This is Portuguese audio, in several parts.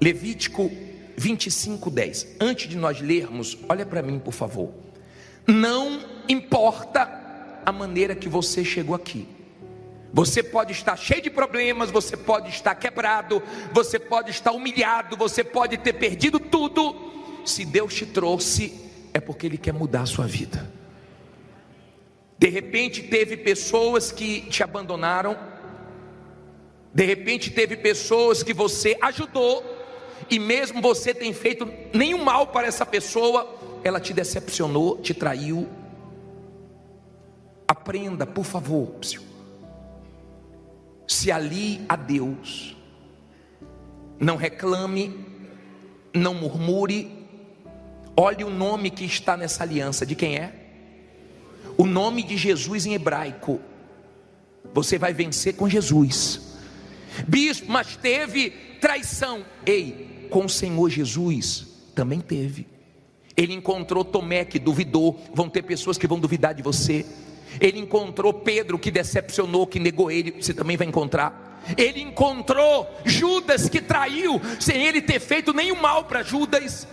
Levítico 25:10. Antes de nós lermos, olha para mim, por favor. Não importa a maneira que você chegou aqui. Você pode estar cheio de problemas, você pode estar quebrado, você pode estar humilhado, você pode ter perdido tudo. Se Deus te trouxe, é porque Ele quer mudar a sua vida. De repente teve pessoas que te abandonaram. De repente teve pessoas que você ajudou, e mesmo você tem feito nenhum mal para essa pessoa, ela te decepcionou, te traiu. Aprenda, por favor, se alie a Deus. Não reclame, não murmure. Olhe o nome que está nessa aliança. De quem é? O nome de Jesus em hebraico. Você vai vencer com Jesus. Bispo, mas teve traição. Ei, com o Senhor Jesus também teve. Ele encontrou Tomé que duvidou. Vão ter pessoas que vão duvidar de você. Ele encontrou Pedro que decepcionou, que negou ele. Você também vai encontrar. Ele encontrou Judas que traiu, sem ele ter feito nenhum mal para Judas.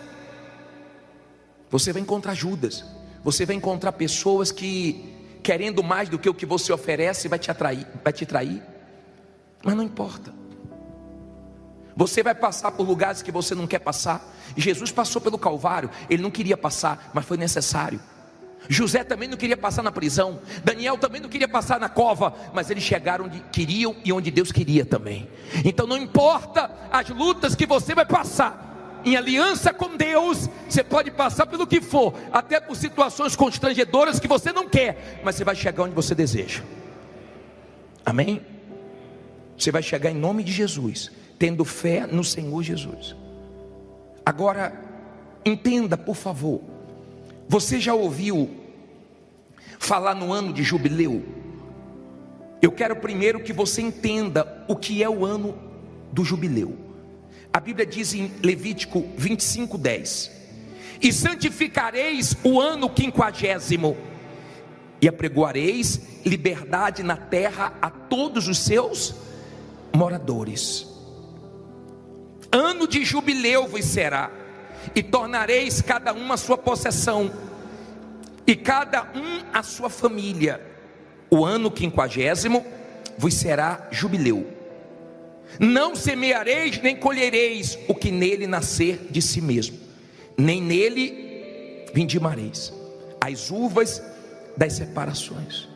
Você vai encontrar Judas. Você vai encontrar pessoas que, querendo mais do que o que você oferece, vai te trair. Mas não importa. Você vai passar por lugares que você não quer passar. Jesus passou pelo Calvário. Ele não queria passar, mas foi necessário. José também não queria passar na prisão. Daniel também não queria passar na cova, mas eles chegaram onde queriam e onde Deus queria também. Então não importa as lutas que você vai passar, em aliança com Deus, você pode passar pelo que for, até por situações constrangedoras que você não quer, mas você vai chegar onde você deseja. Amém? Você vai chegar em nome de Jesus, tendo fé no Senhor Jesus. Agora, entenda, por favor. Você já ouviu falar no ano de jubileu? Eu quero primeiro que você entenda o que é o ano do jubileu. A Bíblia diz em Levítico 25:10: e santificareis o ano 50º, e apregoareis liberdade na terra a todos os seus moradores. Ano de jubileu vos será, e tornareis cada um a sua possessão, e cada um a sua família. O ano 50º vos será jubileu. Não semeareis nem colhereis o que nele nascer de si mesmo, nem nele vindimareis as uvas das separações.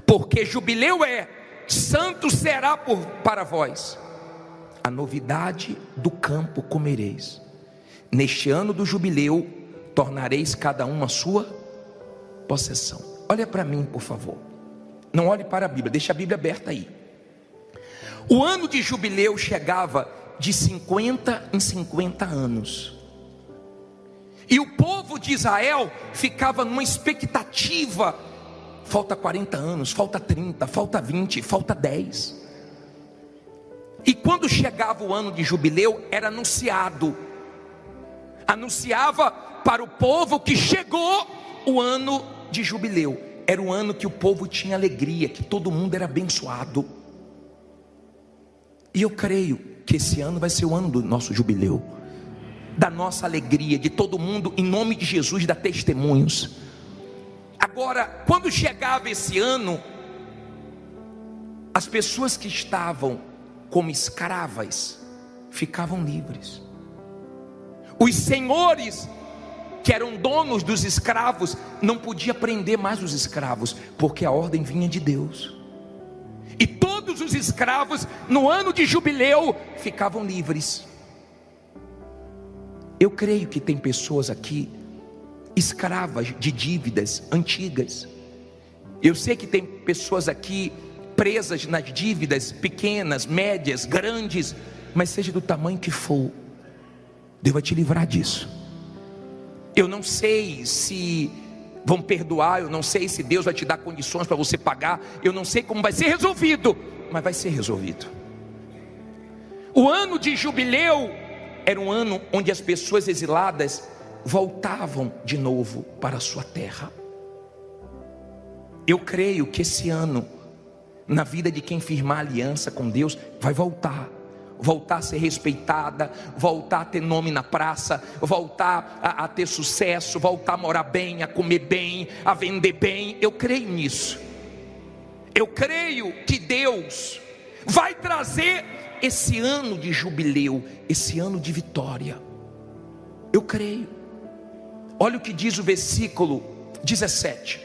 Porque jubileu é, santo será para vós. A novidade do campo comereis. Neste ano do jubileu, tornareis cada um a sua possessão. Olha para mim, por favor. Não olhe para a Bíblia, deixa a Bíblia aberta aí. O ano de jubileu chegava de 50 em 50 anos. E o povo de Israel ficava numa expectativa. Falta 40 anos, falta 30, falta 20, falta 10. E quando chegava o ano de jubileu, era anunciava para o povo que chegou o ano de jubileu. Era o ano que o povo tinha alegria, que todo mundo era abençoado. E eu creio que esse ano vai ser o ano do nosso jubileu, da nossa alegria, de todo mundo, em nome de Jesus, dar testemunhos. Agora, quando chegava esse ano, as pessoas que estavam como escravas ficavam livres. Os senhores que eram donos dos escravos não podiam prender mais os escravos, porque a ordem vinha de Deus. E todos os escravos no ano de jubileu ficavam livres. Eu creio que tem pessoas aqui escravas de dívidas antigas. Eu sei que tem pessoas aqui presas nas dívidas pequenas, médias, grandes, mas seja do tamanho que for, Deus vai te livrar disso. Eu não sei se vão perdoar, eu não sei se Deus vai te dar condições para você pagar, eu não sei como vai ser resolvido, mas vai ser resolvido. O ano de jubileu era um ano onde as pessoas exiladas voltavam de novo para a sua terra. Eu creio que esse ano, na vida de quem firmar aliança com Deus, vai voltar voltar a ser respeitada, voltar a ter nome na praça, voltar a ter sucesso, voltar a morar bem, a comer bem, a vender bem. Eu creio nisso. Eu creio que Deus vai trazer esse ano de jubileu, esse ano de vitória. Eu creio. Olha o que diz o versículo 17.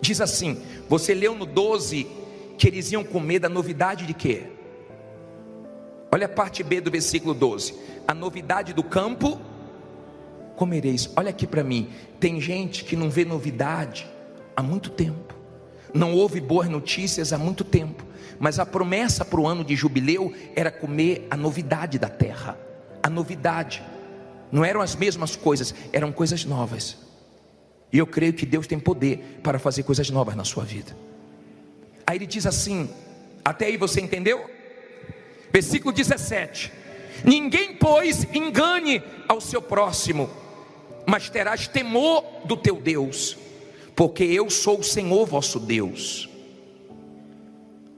Diz assim, você leu no 12 que eles iam comer da novidade de quê? Olha a parte B do versículo 12. A novidade do campo comereis. Olha aqui para mim. Tem gente que não vê novidade há muito tempo, não ouve boas notícias há muito tempo, mas a promessa para o ano de jubileu era comer a novidade da terra. A novidade. Não eram as mesmas coisas, eram coisas novas. E eu creio que Deus tem poder para fazer coisas novas na sua vida. Aí ele diz assim, até aí você entendeu? Versículo 17. Ninguém, pois, engane ao seu próximo, mas terás temor do teu Deus, porque eu sou o Senhor vosso Deus.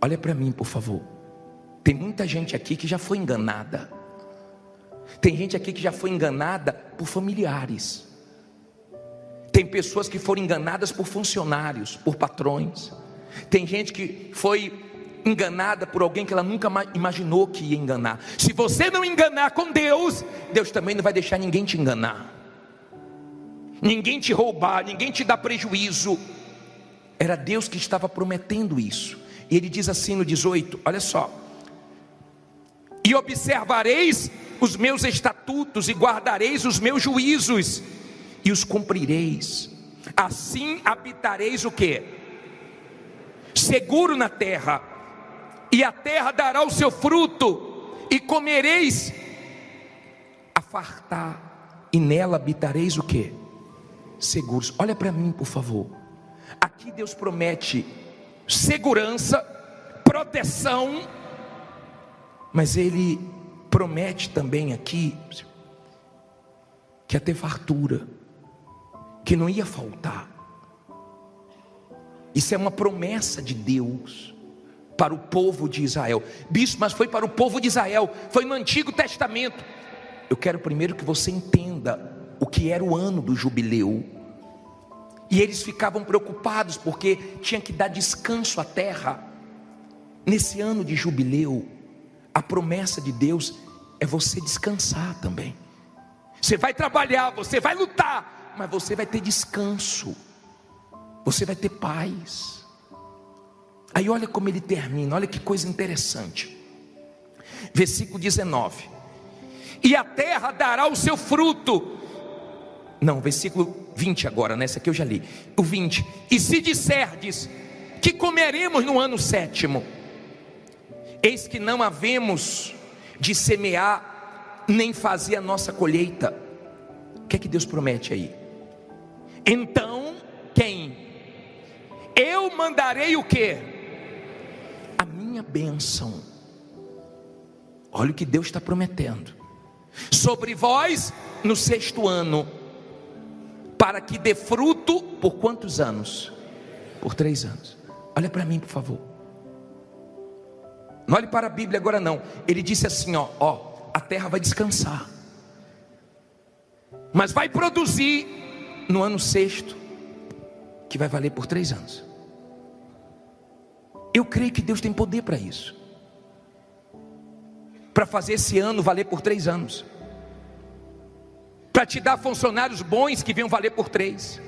Olha para mim, por favor. Tem muita gente aqui que já foi enganada. Tem gente aqui que já foi enganada por familiares. Tem pessoas que foram enganadas por funcionários, por patrões. Tem gente que foi enganada por alguém que ela nunca imaginou que ia enganar. Se você não enganar com Deus, Deus também não vai deixar ninguém te enganar, ninguém te roubar, ninguém te dar prejuízo. Era Deus que estava prometendo isso. E ele diz assim no 18, olha só: e observareis os meus estatutos e guardareis os meus juízos e os cumprireis. Assim habitareis o quê? Seguro na terra, e a terra dará o seu fruto, e comereis a fartar, e nela habitareis o quê? Seguros. Olha para mim, por favor. Aqui Deus promete segurança, proteção, mas Ele promete também aqui que ia ter fartura, que não ia faltar. Isso é uma promessa de Deus para o povo de Israel. Bispo, mas foi para o povo de Israel, foi no Antigo Testamento. Eu quero primeiro que você entenda o que era o ano do jubileu. E eles ficavam preocupados porque tinha que dar descanso à terra. Nesse ano de jubileu, a promessa de Deus é você descansar também. Você vai trabalhar, você vai lutar, mas você vai ter descanso, você vai ter paz. Aí olha como ele termina, olha que coisa interessante. Versículo 19: e a terra dará o seu fruto. Não, versículo 20 agora, nessa aqui eu já li. O 20: e se disserdes que comeremos no ano 7º, eis que não havemos de semear, nem fazer a nossa colheita. O que é que Deus promete aí? Então, quem? Eu mandarei o quê? A minha bênção. Olha o que Deus está prometendo. Sobre vós no 6º ano, para que dê fruto por quantos anos? Por 3 anos. Olha para mim, por favor. Não olhe para a Bíblia agora não. Ele disse assim, ó, a terra vai descansar, mas vai produzir no ano 6º, que vai valer por 3 anos. Eu creio que Deus tem poder para isso, para fazer esse ano valer por 3 anos, para te dar funcionários bons que venham valer por 3.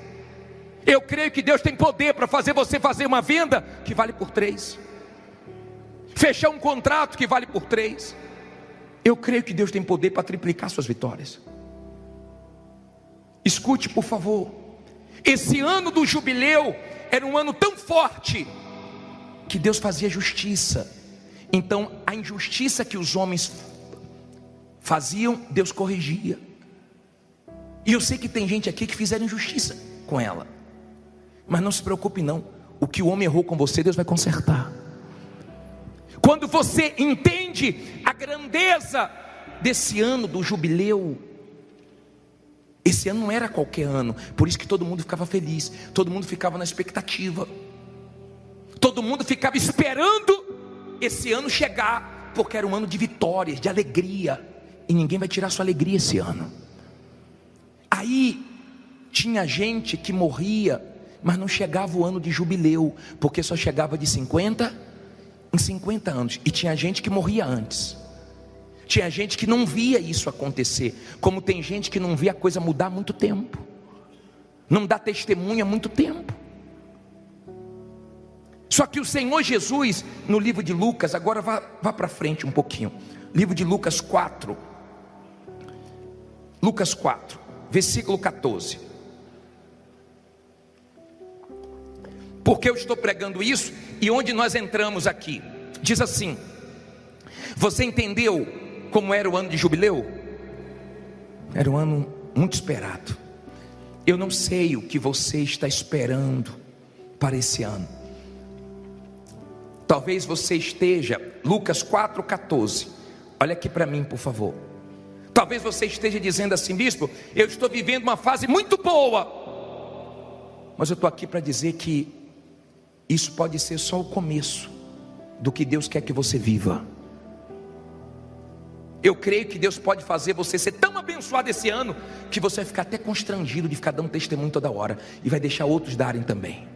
Eu creio que Deus tem poder para fazer você fazer uma venda que vale por 3, fechar um contrato que vale por 3. Eu creio que Deus tem poder para triplicar suas vitórias. Escute, por favor. Esse ano do jubileu era um ano tão forte que Deus fazia justiça. Então a injustiça que os homens faziam, Deus corrigia. E eu sei que tem gente aqui que fizeram injustiça com ela, mas não se preocupe não. O que o homem errou com você, Deus vai consertar. Quando você entende a grandeza desse ano do jubileu, esse ano não era qualquer ano, por isso que todo mundo ficava feliz, todo mundo ficava na expectativa, todo mundo ficava esperando esse ano chegar, porque era um ano de vitórias, de alegria, e ninguém vai tirar sua alegria esse ano. Aí tinha gente que morria, mas não chegava o ano de jubileu, porque só chegava de 50 em 50 anos. E tinha gente que morria antes. Tinha gente que não via isso acontecer, como tem gente que não via a coisa mudar há muito tempo, não dá testemunha há muito tempo. Só que o Senhor Jesus, no livro de Lucas, agora vá para frente um pouquinho, livro de Lucas 4, versículo 14. Porque eu estou pregando isso, e onde nós entramos aqui, diz assim: você entendeu como era o ano de jubileu? Era um ano muito esperado. Eu não sei o que você está esperando para esse ano. Talvez você esteja, Lucas 4,14, olha aqui para mim por favor. Talvez você esteja dizendo assim: bispo, eu estou vivendo uma fase muito boa. Mas eu estou aqui para dizer que isso pode ser só o começo do que Deus quer que você viva. Eu creio que Deus pode fazer você ser tão abençoado esse ano, que você vai ficar até constrangido de ficar dando testemunho toda hora, e vai deixar outros darem também.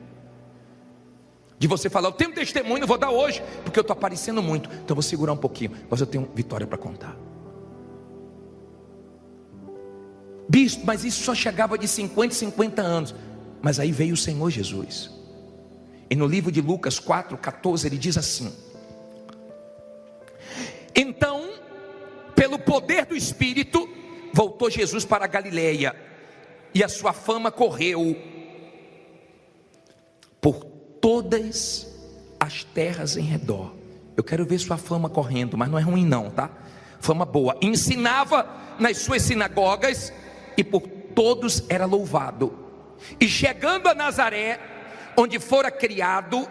De você falar: eu tenho testemunho, eu vou dar hoje, porque eu estou aparecendo muito, então eu vou segurar um pouquinho, mas eu tenho vitória para contar. Bispo, mas isso só chegava de 50 em 50 anos. Mas aí veio o Senhor Jesus, e no livro de Lucas 4,14 ele diz assim: então, pelo poder do Espírito, voltou Jesus para a Galileia, e a sua fama correu por todas as terras em redor. Eu quero ver sua fama correndo, mas não é ruim não, tá? Fama boa. Ensinava nas suas sinagogas, e por todos era louvado. E chegando a Nazaré, onde fora criado,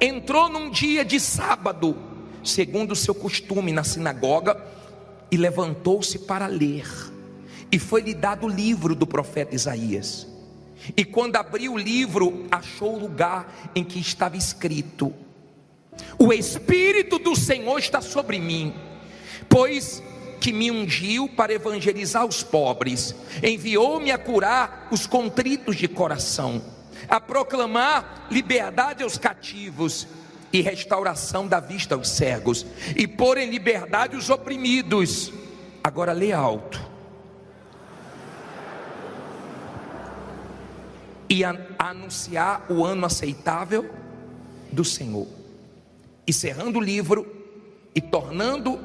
entrou num dia de sábado, segundo o seu costume, na sinagoga, e levantou-se para ler. E foi-lhe dado o livro do profeta Isaías. E quando abriu o livro, achou o lugar em que estava escrito: o Espírito do Senhor está sobre mim, pois que me ungiu para evangelizar os pobres, enviou-me a curar os contritos de coração, a proclamar liberdade aos cativos e restauração da vista aos cegos, e pôr em liberdade os oprimidos. Agora lê alto: e a anunciar o ano aceitável do Senhor. E cerrando o livro e tornando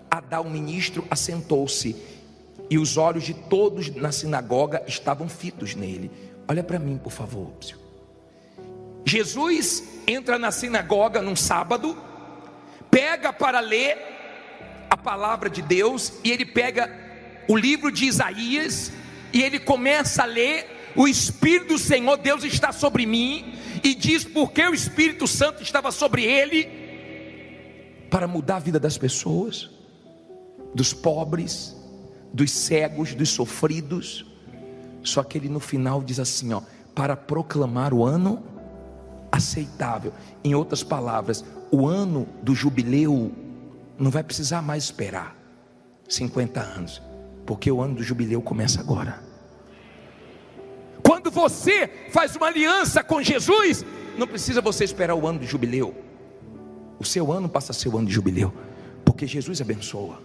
a dar ao ministro, assentou-se, e os olhos de todos na sinagoga estavam fitos nele. Olha para mim por favor. Jesus entra na sinagoga num sábado, pega para ler a palavra de Deus, e ele pega o livro de Isaías, e ele começa a ler: o Espírito do Senhor Deus está sobre mim, e diz porque o Espírito Santo estava sobre ele, para mudar a vida das pessoas, dos pobres, dos cegos, dos sofridos. Só que ele no final diz assim, ó: para proclamar o ano aceitável. Em outras palavras, o ano do jubileu não vai precisar mais esperar 50 anos, porque o ano do jubileu começa agora. Quando você faz uma aliança com Jesus, não precisa você esperar o ano do jubileu. O seu ano passa a ser o ano de jubileu, porque Jesus abençoa.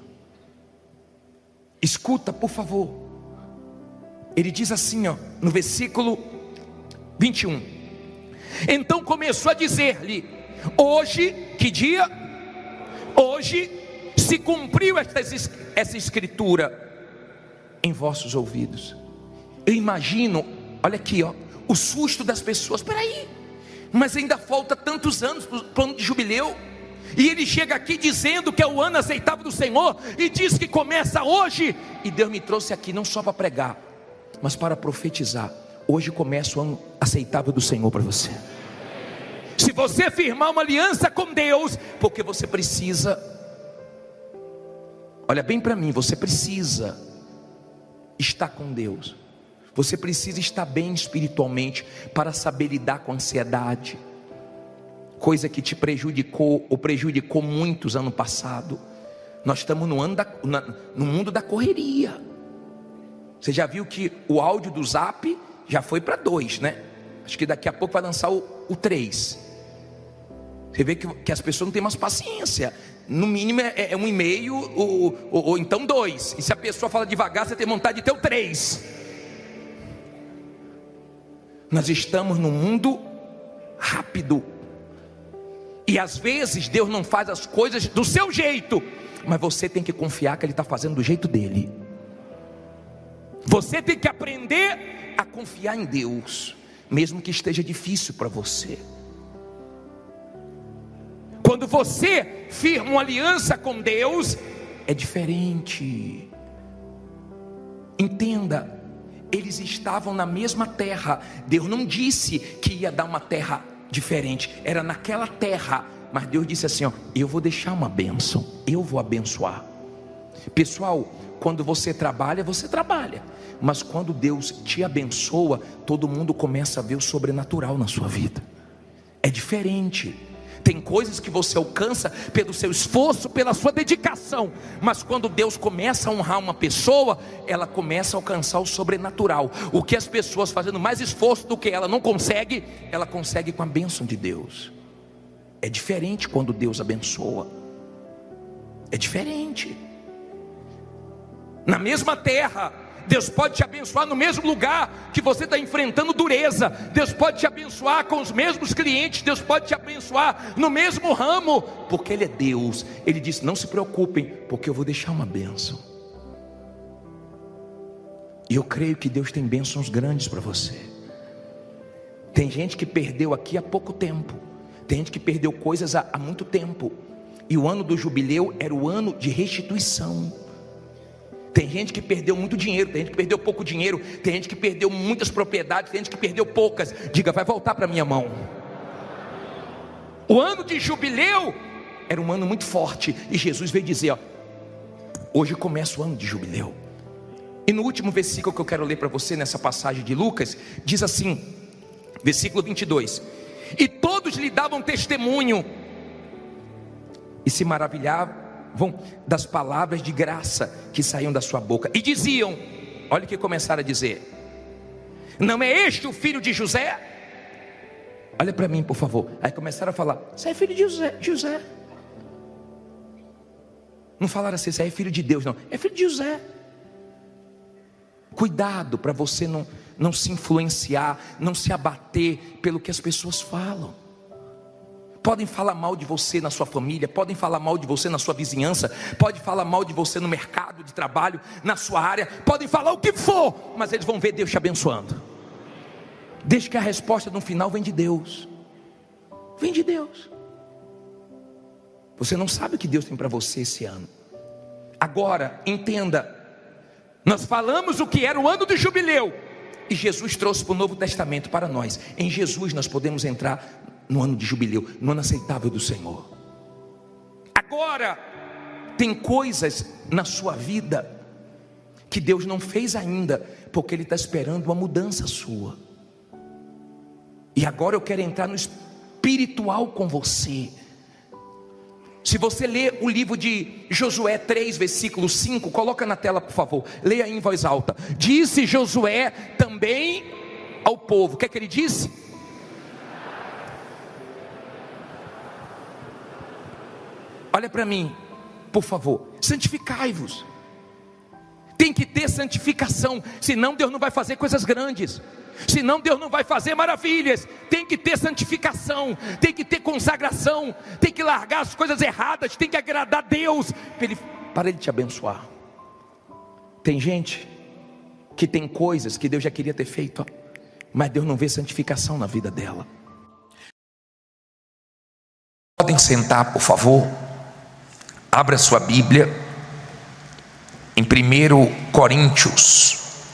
Escuta por favor, ele diz assim, ó, no versículo 21: então começou a dizer-lhe: hoje, que dia? Hoje se cumpriu essa escritura em vossos ouvidos. Eu imagino, olha aqui, ó, o susto das pessoas. Peraí, mas ainda falta tantos anos para o ano de jubileu, e ele chega aqui dizendo que é o ano aceitável do Senhor, e diz que começa hoje. E Deus me trouxe aqui não só para pregar, mas para profetizar. Hoje começa o ano aceitável do Senhor para você. Se você firmar uma aliança com Deus, porque você precisa, olha bem para mim, você precisa estar com Deus. Você precisa estar bem espiritualmente para saber lidar com a ansiedade, coisa que te prejudicou ou prejudicou muitos ano passado. Nós estamos no mundo da correria. Você já viu que o áudio do Zap já foi para 2, né? Acho que daqui a pouco vai lançar o 3. Você vê que as pessoas não têm mais paciência. No mínimo é 1,5 ou então 2. E se a pessoa fala devagar, você tem vontade de ter o 3. Nós estamos num mundo rápido. E às vezes Deus não faz as coisas do seu jeito, mas você tem que confiar que Ele está fazendo do jeito dele. Você tem que aprender a confiar em Deus, mesmo que esteja difícil para você. Quando você firma uma aliança com Deus, é diferente. Entenda, eles estavam na mesma terra. Deus não disse que ia dar uma terra diferente, era naquela terra. Mas Deus disse assim, ó, eu vou deixar uma bênção, eu vou abençoar. Pessoal, quando você trabalha, mas quando Deus te abençoa, todo mundo começa a ver o sobrenatural na sua vida. É diferente. Tem coisas que você alcança pelo seu esforço, pela sua dedicação, mas quando Deus começa a honrar uma pessoa, ela começa a alcançar o sobrenatural. O que as pessoas fazendo mais esforço do que ela não consegue, ela consegue com a bênção de Deus. É diferente quando Deus abençoa. É diferente. Na mesma terra, Deus pode te abençoar no mesmo lugar que você está enfrentando dureza. Deus pode te abençoar com os mesmos clientes. Deus pode te abençoar no mesmo ramo, porque Ele é Deus. Ele disse, não se preocupem, porque eu vou deixar uma bênção. E eu creio que Deus tem bênçãos grandes para você. Tem gente que perdeu aqui há pouco tempo. Tem gente que perdeu coisas há muito tempo. E o ano do jubileu era o ano de restituição. Tem gente que perdeu muito dinheiro, tem gente que perdeu pouco dinheiro, tem gente que perdeu muitas propriedades, tem gente que perdeu poucas. Diga, vai voltar para minha mão. O ano de jubileu era um ano muito forte, e Jesus veio dizer, ó, hoje começa o ano de jubileu. E no último versículo que eu quero ler para você, nessa passagem de Lucas, diz assim, versículo 22, e todos lhe davam testemunho, e se maravilhavam das palavras de graça que saíam da sua boca, e diziam, olha o que começaram a dizer, não é este o filho de José? Olha para mim por favor. Aí começaram a falar, você é filho de José. Não falaram assim, você é filho de Deus, não, é filho de José. Cuidado para você não se influenciar, não se abater pelo que as pessoas falam. Podem falar mal de você na sua família, podem falar mal de você na sua vizinhança, podem falar mal de você no mercado de trabalho, na sua área, podem falar o que for, mas eles vão ver Deus te abençoando. Desde que a resposta no final vem de Deus. Vem de Deus. Você não sabe o que Deus tem para você esse ano. Agora, entenda, nós falamos o que era o ano do jubileu, e Jesus trouxe para o Novo Testamento para nós. Em Jesus nós podemos entrar no ano de jubileu, no ano aceitável do Senhor. Agora, tem coisas na sua vida que Deus não fez ainda, porque Ele está esperando uma mudança sua. E agora eu quero entrar no espiritual com você. Se você ler o livro de Josué 3, versículo 5, coloca na tela por favor, leia aí em voz alta. Disse Josué também ao povo, o que é que ele disse? Olha para mim, por favor, santificai-vos. Tem que ter santificação, senão Deus não vai fazer coisas grandes, senão Deus não vai fazer maravilhas. Tem que ter santificação, tem que ter consagração, tem que largar as coisas erradas, tem que agradar a Deus, para Ele te abençoar. Tem gente que tem coisas que Deus já queria ter feito, mas Deus não vê santificação na vida dela. Podem sentar por favor. Abra sua Bíblia em 1 Coríntios,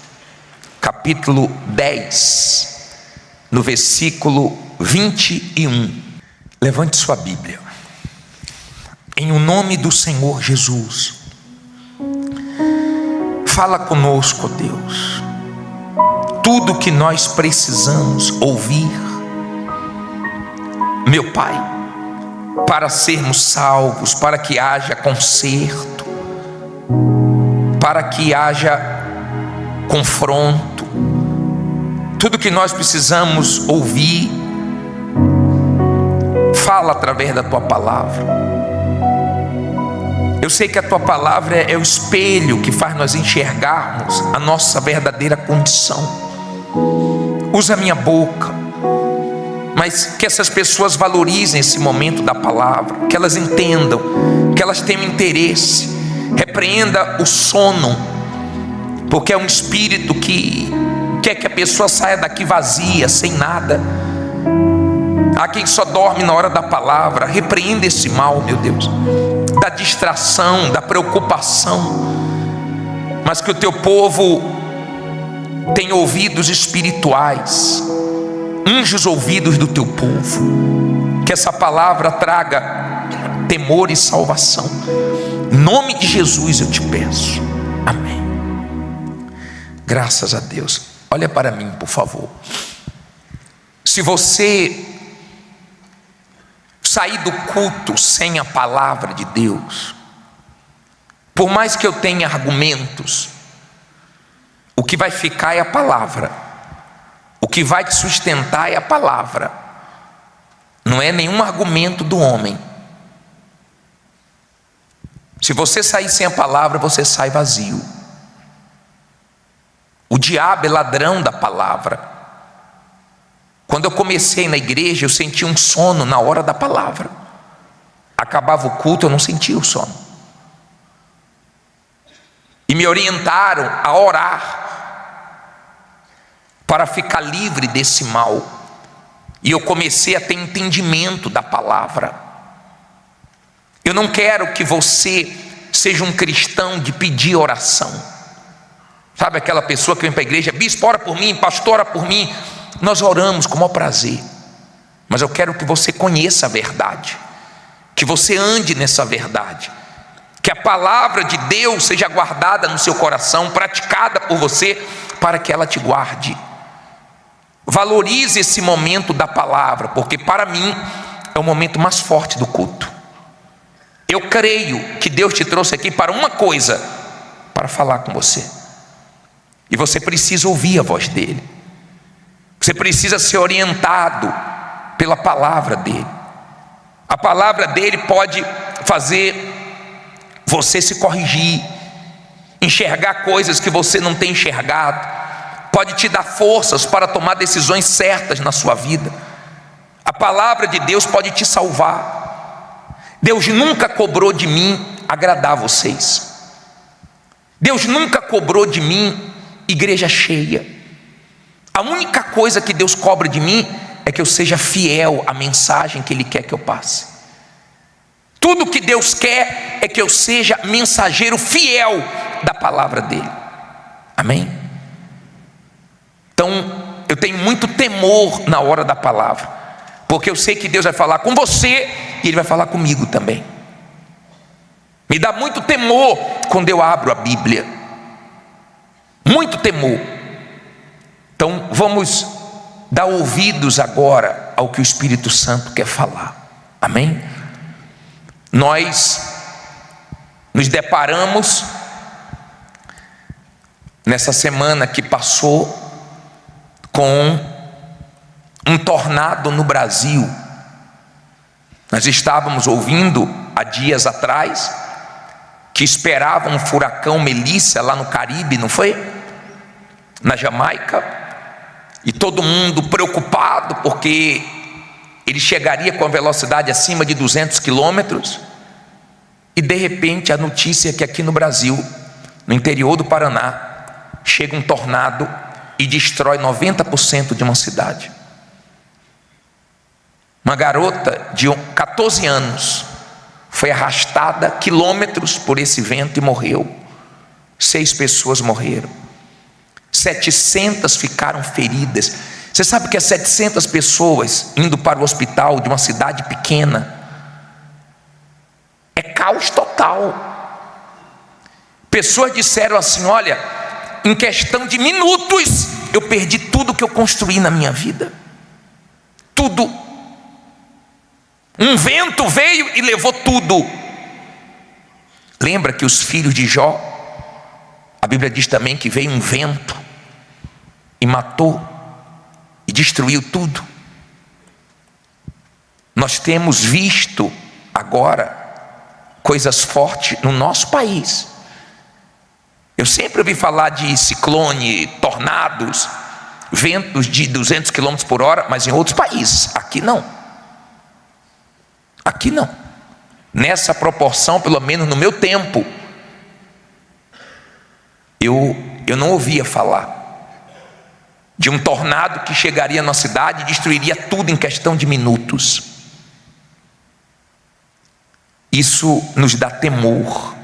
capítulo 10, no versículo 21. Levante sua Bíblia. Em o nome do Senhor Jesus, fala conosco, Deus, tudo que nós precisamos ouvir, meu Pai. para sermos salvos, para que haja conserto, para que haja confronto. Tudo que nós precisamos ouvir, fala através da tua palavra. Eu sei que a tua palavra é o espelho que faz nós enxergarmos a nossa verdadeira condição. Usa a minha boca, mas que essas pessoas valorizem esse momento da palavra, que elas entendam, que elas tenham interesse. Repreenda o sono, porque é um espírito que quer que a pessoa saia daqui vazia, sem nada. Há quem só dorme na hora da palavra. Repreenda esse mal, meu Deus, da distração, da preocupação, mas que o teu povo tenha ouvidos espirituais. Unge os ouvidos do teu povo, que essa palavra traga temor e salvação. Em nome de Jesus eu te peço, amém. Graças a Deus. Olha para mim, por favor. Se você sair do culto sem a palavra de Deus, por mais que eu tenha argumentos, o que vai ficar é a palavra. O que vai te sustentar é a palavra, não é nenhum argumento do homem. Se você sair sem a palavra, você sai vazio. O diabo é ladrão da palavra. Quando eu comecei na igreja, eu senti um sono na hora da palavra. Acabava o culto, eu não sentia o sono. E me orientaram a orar para ficar livre desse mal. E eu comecei a ter entendimento da palavra. Eu não quero que você seja um cristão de pedir oração. Sabe aquela pessoa que vem para a igreja: bispo, ora por mim, pastor, ora por mim. Nós oramos com o maior prazer, mas eu quero que você conheça a verdade, que você ande nessa verdade, que a palavra de Deus seja guardada no seu coração, praticada por você, para que ela te guarde. Valorize esse momento da palavra, porque para mim é o momento mais forte do culto. Eu creio que Deus te trouxe aqui para uma coisa: para falar com você. E você precisa ouvir a voz dele. Você precisa ser orientado pela palavra dele. A palavra dele pode fazer você se corrigir, enxergar coisas que você não tem enxergado, pode te dar forças para tomar decisões certas na sua vida. A palavra de Deus pode te salvar. Deus nunca cobrou de mim agradar vocês. Deus nunca cobrou de mim igreja cheia. A única coisa que Deus cobra de mim é que eu seja fiel à mensagem que Ele quer que eu passe. Tudo que Deus quer é que eu seja mensageiro fiel da palavra dele. Amém? Então, eu tenho muito temor na hora da palavra, porque eu sei que Deus vai falar com você e Ele vai falar comigo também. Me dá muito temor quando eu abro a Bíblia. Muito temor. Então vamos dar ouvidos agora ao que o Espírito Santo quer falar. Amém? Nós nos deparamos nessa semana que passou com um tornado no Brasil. Nós estávamos ouvindo há dias atrás que esperava um furacão Melissa lá no Caribe, não foi? Na Jamaica. E todo mundo preocupado porque ele chegaria com a velocidade acima de 200 quilômetros. E de repente a notícia é que aqui no Brasil, no interior do Paraná, chega um tornado e destrói 90% de uma cidade. Uma garota de 14 anos foi arrastada quilômetros por esse vento e morreu. 6 pessoas morreram. 700 ficaram feridas. Você sabe que 700 pessoas indo para o hospital de uma cidade pequena é caos total. Pessoas disseram assim: olha, em questão de minutos eu perdi tudo que eu construí na minha vida. Tudo. Um vento veio e levou tudo. Lembra que os filhos de Jó, a Bíblia diz também que veio um vento e matou e destruiu tudo. Nós temos visto agora coisas fortes no nosso país. Eu sempre ouvi falar de ciclone, tornados, ventos de 200 km por hora, mas em outros países. Aqui não. Aqui não. Nessa proporção, pelo menos no meu tempo, eu não ouvia falar de um tornado que chegaria na cidade e destruiria tudo em questão de minutos. Isso nos dá temor.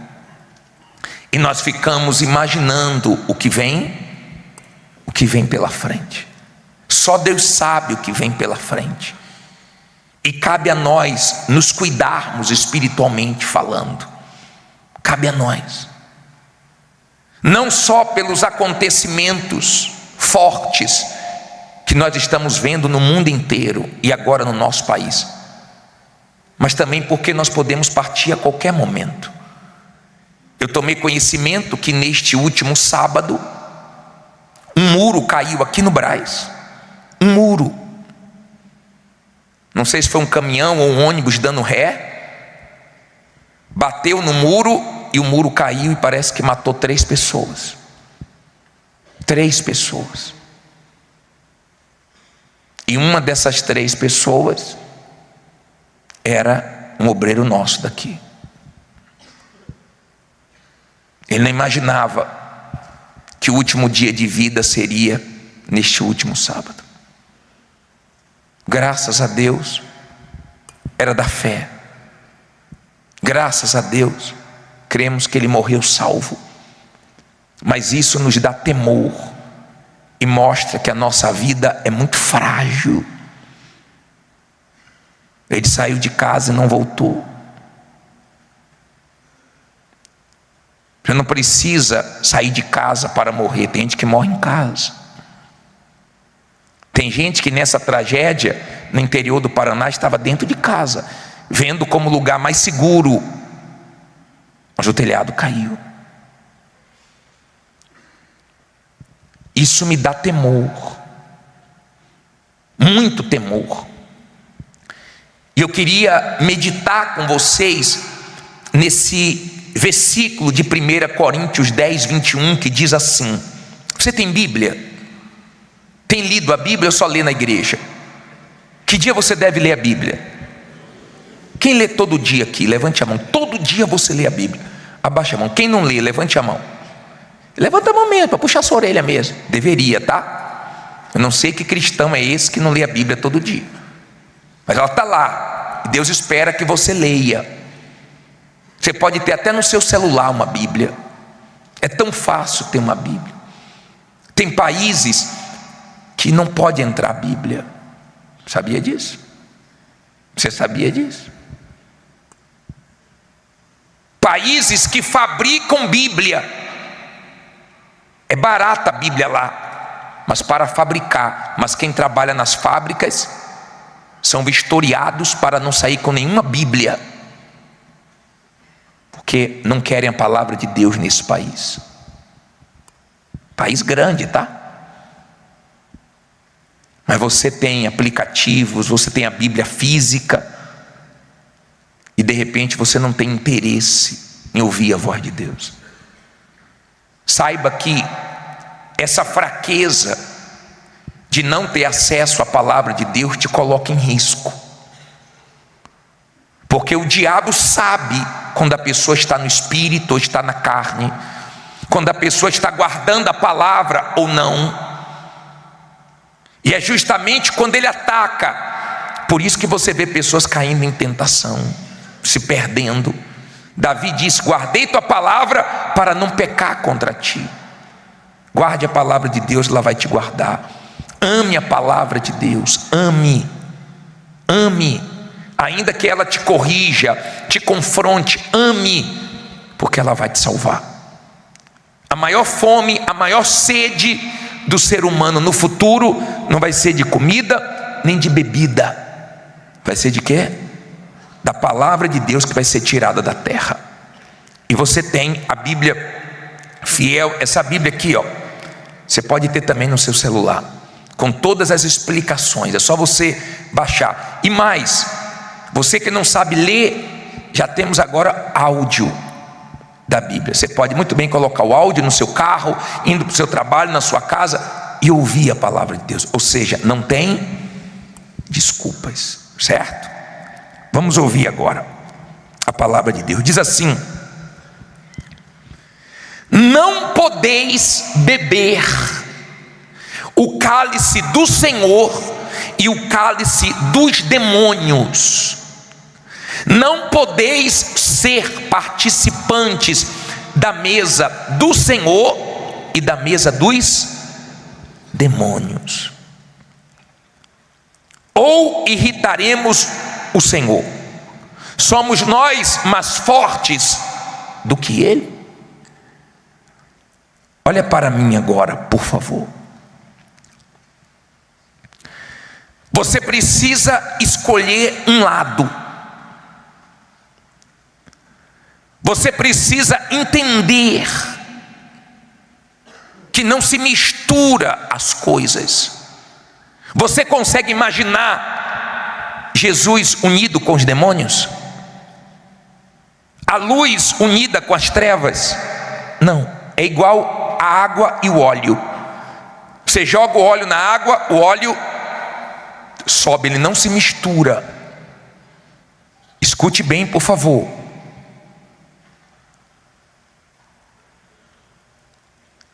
E nós ficamos imaginando o que vem pela frente. Só Deus sabe o que vem pela frente. E cabe a nós nos cuidarmos espiritualmente falando. Cabe a nós. Não só pelos acontecimentos fortes que nós estamos vendo no mundo inteiro e agora no nosso país, mas também porque nós podemos partir a qualquer momento. Eu tomei conhecimento que neste último sábado, um muro caiu aqui no Brás. Um muro. Não sei se foi um caminhão ou um ônibus dando ré. Bateu no muro e o muro caiu e parece que matou 3 pessoas. 3 pessoas. E uma dessas 3 pessoas era um obreiro nosso daqui. Ele não imaginava que o último dia de vida seria neste último sábado. Graças a Deus, era da fé. Graças a Deus, cremos que ele morreu salvo. Mas isso nos dá temor e mostra que a nossa vida é muito frágil. Ele saiu de casa e não voltou. Você não precisa sair de casa para morrer. Tem gente que morre em casa. Tem gente que nessa tragédia no interior do Paraná estava dentro de casa, vendo como lugar mais seguro, mas o telhado caiu. Isso me dá temor, muito temor. E eu queria meditar com vocês nesse versículo de 1 Coríntios 10, 21, que diz assim: você tem Bíblia? Tem lido a Bíblia ou só lê na igreja? Que dia você deve ler a Bíblia? Quem lê todo dia aqui? Levante a mão. Todo dia você lê a Bíblia. Abaixa a mão. Quem não lê, levante a mão. Levanta a mão mesmo, para puxar sua orelha mesmo. Deveria, tá? Eu não sei que cristão é esse que não lê a Bíblia todo dia, mas ela está lá, e Deus espera que você leia. Você pode ter até no seu celular uma Bíblia. É tão fácil ter uma Bíblia. Tem países que não pode entrar a Bíblia. Sabia disso? Você sabia disso? Países que fabricam Bíblia. É barata a Bíblia lá, mas para fabricar. Mas quem trabalha nas fábricas são vistoriados para não sair com nenhuma Bíblia, porque não querem a palavra de Deus nesse país. País grande, tá? Mas você tem aplicativos, você tem a Bíblia física, e de repente você não tem interesse em ouvir a voz de Deus. Saiba que essa fraqueza de não ter acesso à palavra de Deus te coloca em risco, porque o diabo sabe quando a pessoa está no espírito ou está na carne, quando a pessoa está guardando a palavra ou não. E é justamente quando ele ataca. Por isso que você vê pessoas caindo em tentação, se perdendo. Davi disse: guardei tua palavra para não pecar contra ti. Guarde a palavra de Deus, ela vai te guardar. Ame a palavra de Deus, ame, ame, ainda que ela te corrija, te confronte, ame, porque ela vai te salvar. A maior fome, a maior sede do ser humano no futuro não vai ser de comida nem de bebida. Vai ser de quê? da palavra de Deus que vai ser tirada da terra. E você tem a Bíblia fiel, essa Bíblia aqui, ó. Você pode ter também no seu celular, com todas as explicações. É só você baixar. E mais, você que não sabe ler, já temos agora áudio da Bíblia. Você pode muito bem colocar o áudio no seu carro, indo para o seu trabalho, na sua casa, e ouvir a palavra de Deus. Ou seja, não tem desculpas, certo? Vamos ouvir agora a palavra de Deus. Diz assim: não podeis beber o cálice do Senhor e o cálice dos demônios. Não podeis ser participantes da mesa do Senhor e da mesa dos demônios. Ou irritaremos o Senhor? Somos nós mais fortes do que Ele? Olha para mim agora, por favor. Você precisa escolher um lado. Você precisa entender que não se mistura as coisas. Você consegue imaginar Jesus unido com os demônios? A luz unida com as trevas? Não, é igual a água e o óleo. Você joga o óleo na água, o óleo sobe, ele não se mistura. Escute bem, por favor.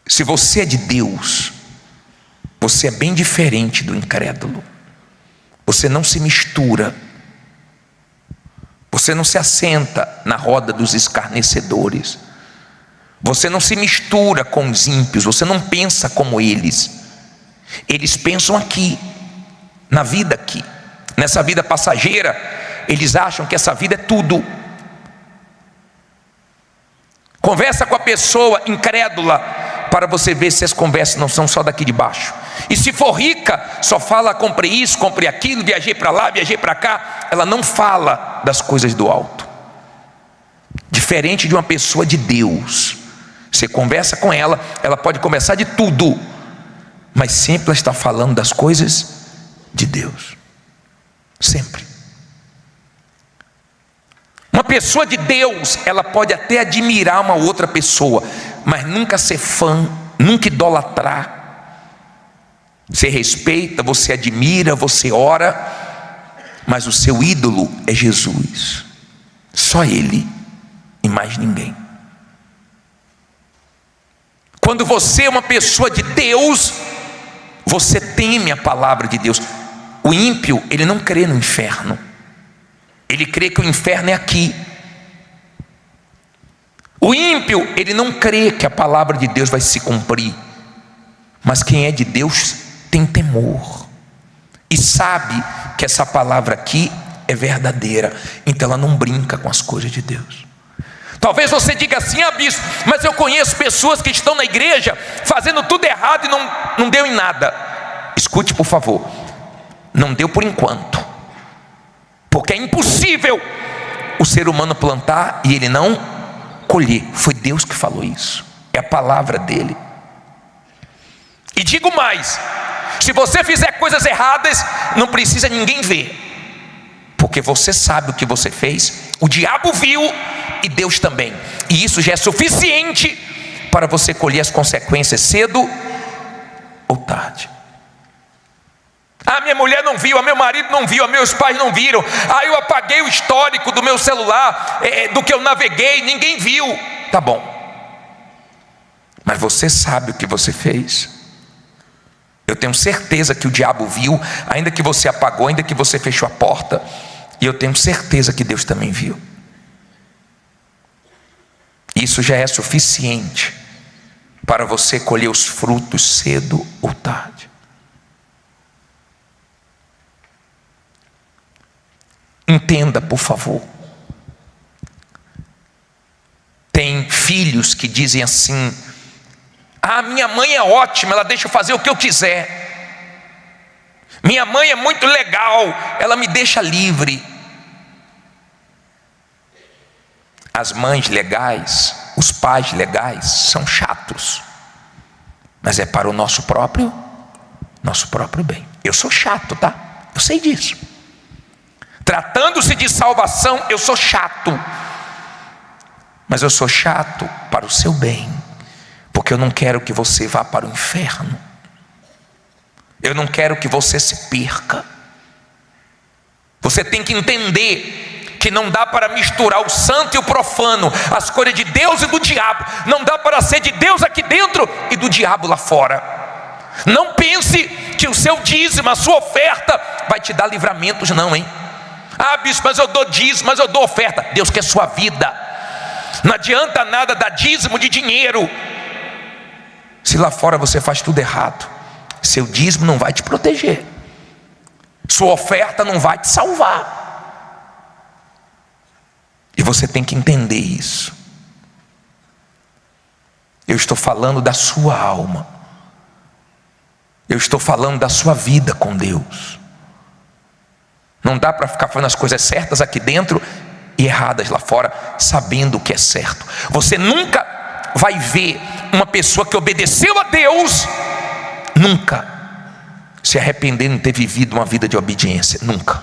Se você é de Deus, você é bem diferente do incrédulo. Você não se mistura. Você não se assenta na roda dos escarnecedores. Você não se mistura com os ímpios. Você não pensa como eles. Eles pensam aqui, na vida aqui, nessa vida passageira. Eles acham que essa vida é tudo. Conversa com a pessoa incrédula para você ver se as conversas não são só daqui de baixo. E se for rica, só fala: comprei isso, comprei aquilo, viajei para lá, viajei para cá. Ela não fala das coisas do alto. Diferente de uma pessoa de Deus, você conversa com ela, ela pode conversar de tudo, mas sempre ela está falando das coisas de Deus. Sempre. Uma pessoa de Deus, ela pode até admirar uma outra pessoa, mas nunca ser fã, nunca idolatrar. Você respeita, você admira, você ora, mas o seu ídolo é Jesus. Só Ele e mais ninguém. Quando você é uma pessoa de Deus, você teme a palavra de Deus. O ímpio, ele não crê no inferno. Ele crê que o inferno é aqui. O ímpio, ele não crê que a palavra de Deus vai se cumprir. Mas quem é de Deus tem temor e sabe que essa palavra aqui é verdadeira. Então ela não brinca com as coisas de Deus. Talvez você diga assim: ah, bispo, mas eu conheço pessoas que estão na igreja fazendo tudo errado e não deu em nada. Escute, por favor. Não deu por enquanto, porque é impossível o ser humano plantar e ele não colher. Foi Deus que falou isso, é a palavra dele. E digo mais: se você fizer coisas erradas, não precisa ninguém ver, porque você sabe o que você fez, o diabo viu e Deus também, e isso já é suficiente para você colher as consequências cedo ou tarde. Ah, minha mulher não viu, meu marido não viu, meus pais não viram. Ah, eu apaguei o histórico do meu celular, do que eu naveguei, ninguém viu. Tá bom, mas você sabe o que você fez. Eu tenho certeza que o diabo viu, ainda que você apagou, ainda que você fechou a porta. E eu tenho certeza que Deus também viu. Isso já é suficiente para você colher os frutos cedo ou tarde. Entenda, por favor. Tem filhos que dizem assim: ah, minha mãe é ótima, ela deixa eu fazer o que eu quiser. Minha mãe é muito legal, ela me deixa livre. As mães legais, os pais legais são chatos, mas é para o nosso próprio bem. Eu sou chato, tá? Eu sei disso. Tratando-se de salvação, eu sou chato, mas eu sou chato para o seu bem, porque eu não quero que você vá para o inferno. Eu não quero que você se perca. Você tem que entender que não dá para misturar o santo e o profano, as coisas de Deus e do diabo. Não dá para ser de Deus aqui dentro e do diabo lá fora. Não pense que o seu dízimo, a sua oferta vai te dar livramentos, não, hein? Ah, bispo, mas eu dou dízimo, mas eu dou oferta. Deus quer sua vida. Não adianta nada dar dízimo de dinheiro se lá fora você faz tudo errado. Seu dízimo não vai te proteger, sua oferta não vai te salvar. E você tem que entender isso. Eu estou falando da sua alma, eu estou falando da sua vida com Deus. Não dá para ficar fazendo as coisas certas aqui dentro e erradas lá fora, sabendo o que é certo. Você nunca vai ver uma pessoa que obedeceu a Deus nunca se arrependendo de ter vivido uma vida de obediência, nunca.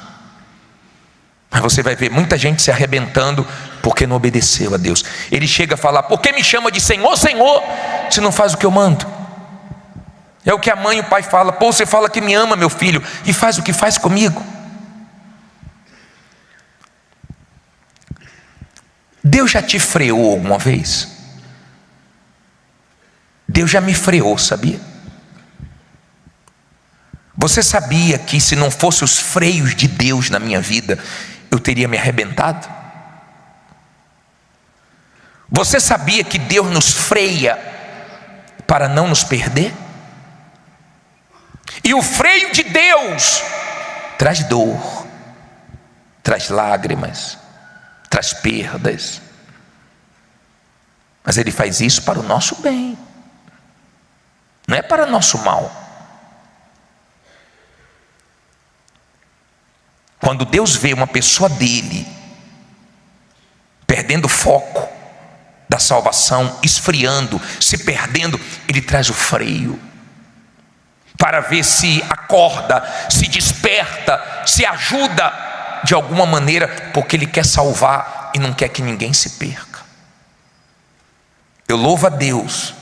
Mas você vai ver muita gente se arrebentando porque não obedeceu a Deus. Ele chega a falar: por que me chama de Senhor, Senhor, se não faz o que eu mando? É o que a mãe e o pai falam: pô, você fala que me ama, meu filho, e faz o que faz comigo. Deus já te freou alguma vez? Deus já me freou, sabia? Você sabia que se não fosse os freios de Deus na minha vida, eu teria me arrebentado? Você sabia que Deus nos freia para não nos perder? E o freio de Deus traz dor, traz lágrimas, traz perdas, mas Ele faz isso para o nosso bem, não é para nosso mal. Quando Deus vê uma pessoa dele perdendo o foco da salvação, esfriando, se perdendo, Ele traz o freio para ver se acorda, se desperta, se ajuda de alguma maneira, porque Ele quer salvar e não quer que ninguém se perca. Eu louvo a Deus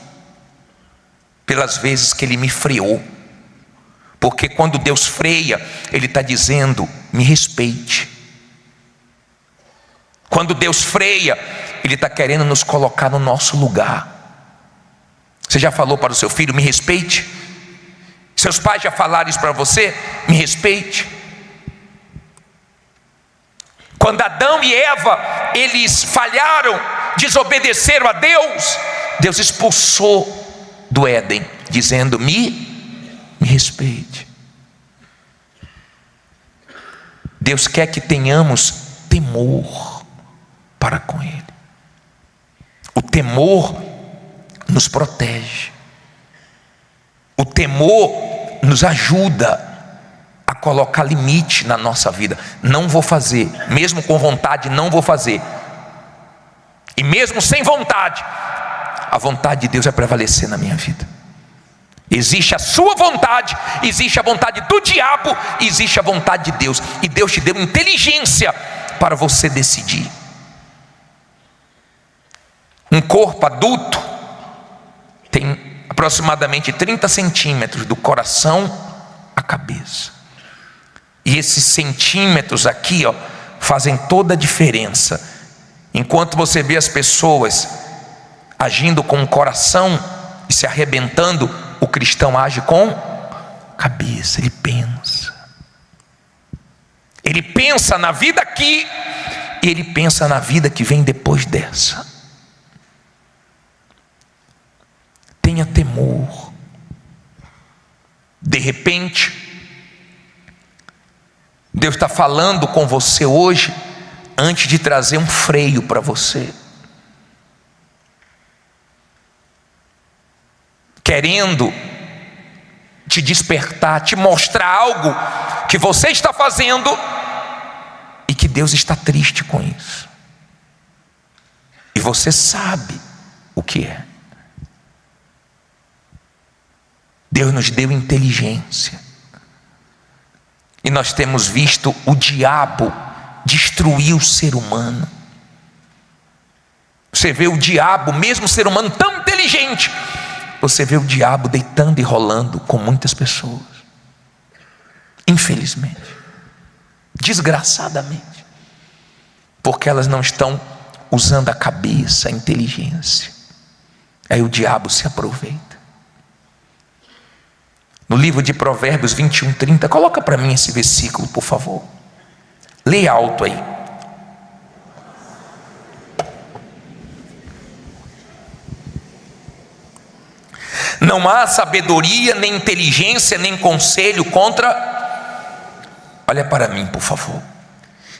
pelas vezes que Ele me freou, porque quando Deus freia, Ele está dizendo: me respeite. Quando Deus freia, Ele está querendo nos colocar no nosso lugar. Você já falou para o seu filho: me respeite? Seus pais já falaram isso para você? Me respeite. Quando Adão e Eva, eles falharam, desobedeceram a Deus, Deus expulsou do Éden, dizendo: me respeite. Deus quer que tenhamos temor para com Ele. O temor nos protege. O temor nos ajuda a colocar limite na nossa vida. Não vou fazer, mesmo com vontade, não vou fazer. E mesmo sem vontade, a vontade de Deus vai prevalecer na minha vida. Existe a sua vontade, existe a vontade do diabo, existe a vontade de Deus. E Deus te deu inteligência para você decidir. Um corpo adulto tem aproximadamente 30 centímetros do coração à cabeça. E esses centímetros aqui, ó, fazem toda a diferença. Enquanto você vê as pessoas agindo com o coração e se arrebentando, o cristão age com cabeça. Ele pensa na vida aqui e ele pensa na vida que vem depois dessa. Tenha temor. De repente, Deus está falando com você hoje, antes de trazer um freio para você, querendo te despertar, te mostrar algo que você está fazendo e que Deus está triste com isso. E você sabe o que é. Deus nos deu inteligência. E nós temos visto o diabo destruir o ser humano. Você vê o diabo, mesmo o ser humano tão inteligente, você vê o diabo deitando e rolando com muitas pessoas. Infelizmente, desgraçadamente, porque elas não estão usando a cabeça, a inteligência. Aí o diabo se aproveita. No livro de Provérbios 21:30, coloca para mim esse versículo, por favor. Leia alto aí. Não há sabedoria, nem inteligência, nem conselho contra... Olha para mim, por favor.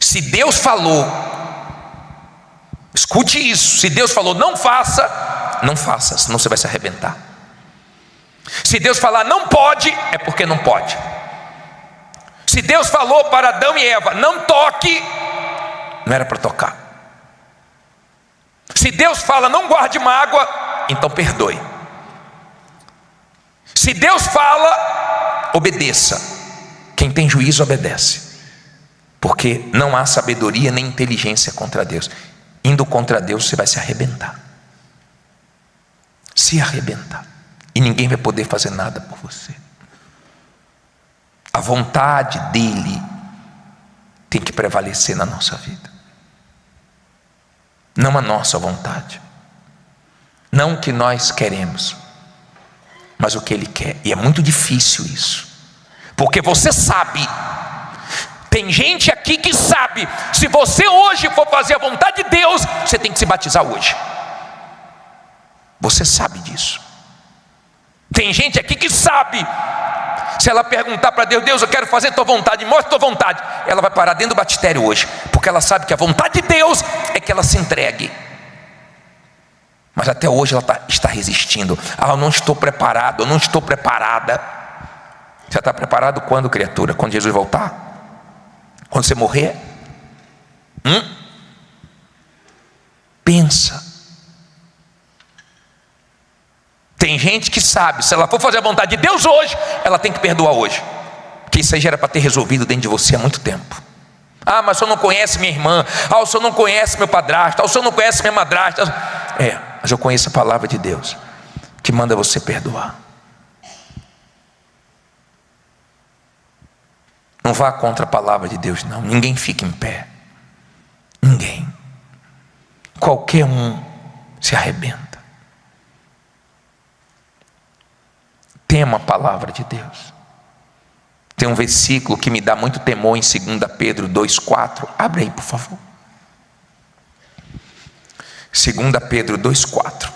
Se Deus falou, escute isso, se Deus falou não faça, não faça, senão você vai se arrebentar. Se Deus falar não pode, é porque não pode. Se Deus falou para Adão e Eva não toque, não era para tocar. Se Deus fala não guarde mágoa, então perdoe. Se Deus fala, obedeça. Quem tem juízo obedece, porque não há sabedoria nem inteligência contra Deus. Indo contra Deus você vai se arrebentar. Se arrebentar. E ninguém vai poder fazer nada por você. A vontade dele tem que prevalecer na nossa vida, não a nossa vontade, não o que nós queremos, mas o que ele quer. E é muito difícil isso, porque você sabe, tem gente aqui que sabe, se você hoje for fazer a vontade de Deus, você tem que se batizar hoje. Você sabe disso. Tem gente aqui que sabe, se ela perguntar para Deus: Deus, eu quero fazer tua vontade, mostra tua vontade, ela vai parar dentro do batistério hoje, porque ela sabe que a vontade de Deus é que ela se entregue. Mas até hoje ela está resistindo. Eu não estou preparado, eu não estou preparada. Você está preparado quando, criatura? Quando Jesus voltar? Quando você morrer? Pensa. Tem gente que sabe, se ela for fazer a vontade de Deus hoje, ela tem que perdoar hoje, porque isso aí já era para ter resolvido dentro de você há muito tempo. Mas o senhor não conhece minha irmã, o senhor não conhece meu padrasto, o senhor não conhece minha madrasta. Mas eu conheço a palavra de Deus, que manda você perdoar. Não vá contra a palavra de Deus, não. Ninguém fica em pé. Ninguém. Qualquer um se arrebenta. Tema a palavra de Deus. Tem um versículo que me dá muito temor em 2 Pedro 2,4. Abre aí, por favor. 2 Pedro 2,4.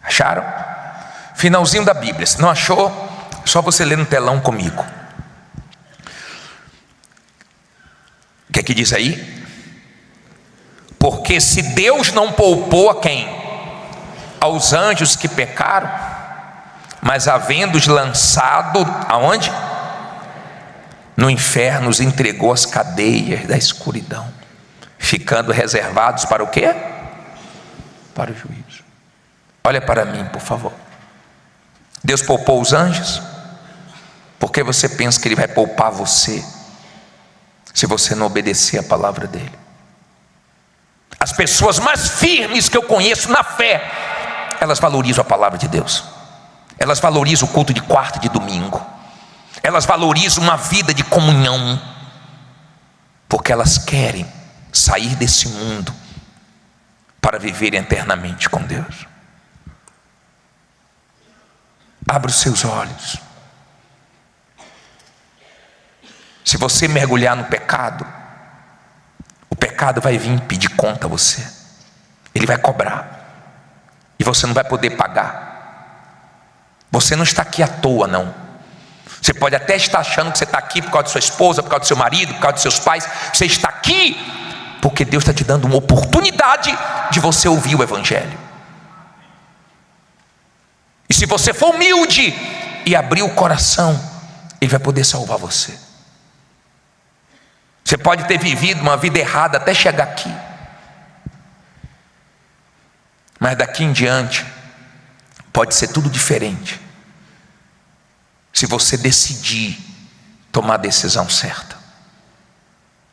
Acharam? Finalzinho da Bíblia. Se não achou, só você ler no telão comigo. O que é que diz aí? Porque se Deus não poupou a quem? Aos anjos que pecaram, mas havendo-os lançado aonde? No inferno, os entregou às cadeias da escuridão, ficando reservados para o quê? Para o juízo. Olha para mim, por favor. Deus poupou os anjos? Por que você pensa que Ele vai poupar você, se você não obedecer a palavra dEle? As pessoas mais firmes que eu conheço na fé, elas valorizam a palavra de Deus. Elas valorizam o culto de quarta e de domingo. Elas valorizam uma vida de comunhão, porque elas querem sair desse mundo para viver eternamente com Deus. Abra os seus olhos. Se você mergulhar no pecado, o pecado vai vir pedir conta a você. Ele vai cobrar. E você não vai poder pagar. Você não está aqui à toa, não. Você pode até estar achando que você está aqui por causa de sua esposa, por causa do seu marido, por causa dos seus pais. Você está aqui porque Deus está te dando uma oportunidade de você ouvir o Evangelho. E se você for humilde e abrir o coração, Ele vai poder salvar você. Você pode ter vivido uma vida errada até chegar aqui, mas daqui em diante pode ser tudo diferente, se você decidir tomar a decisão certa.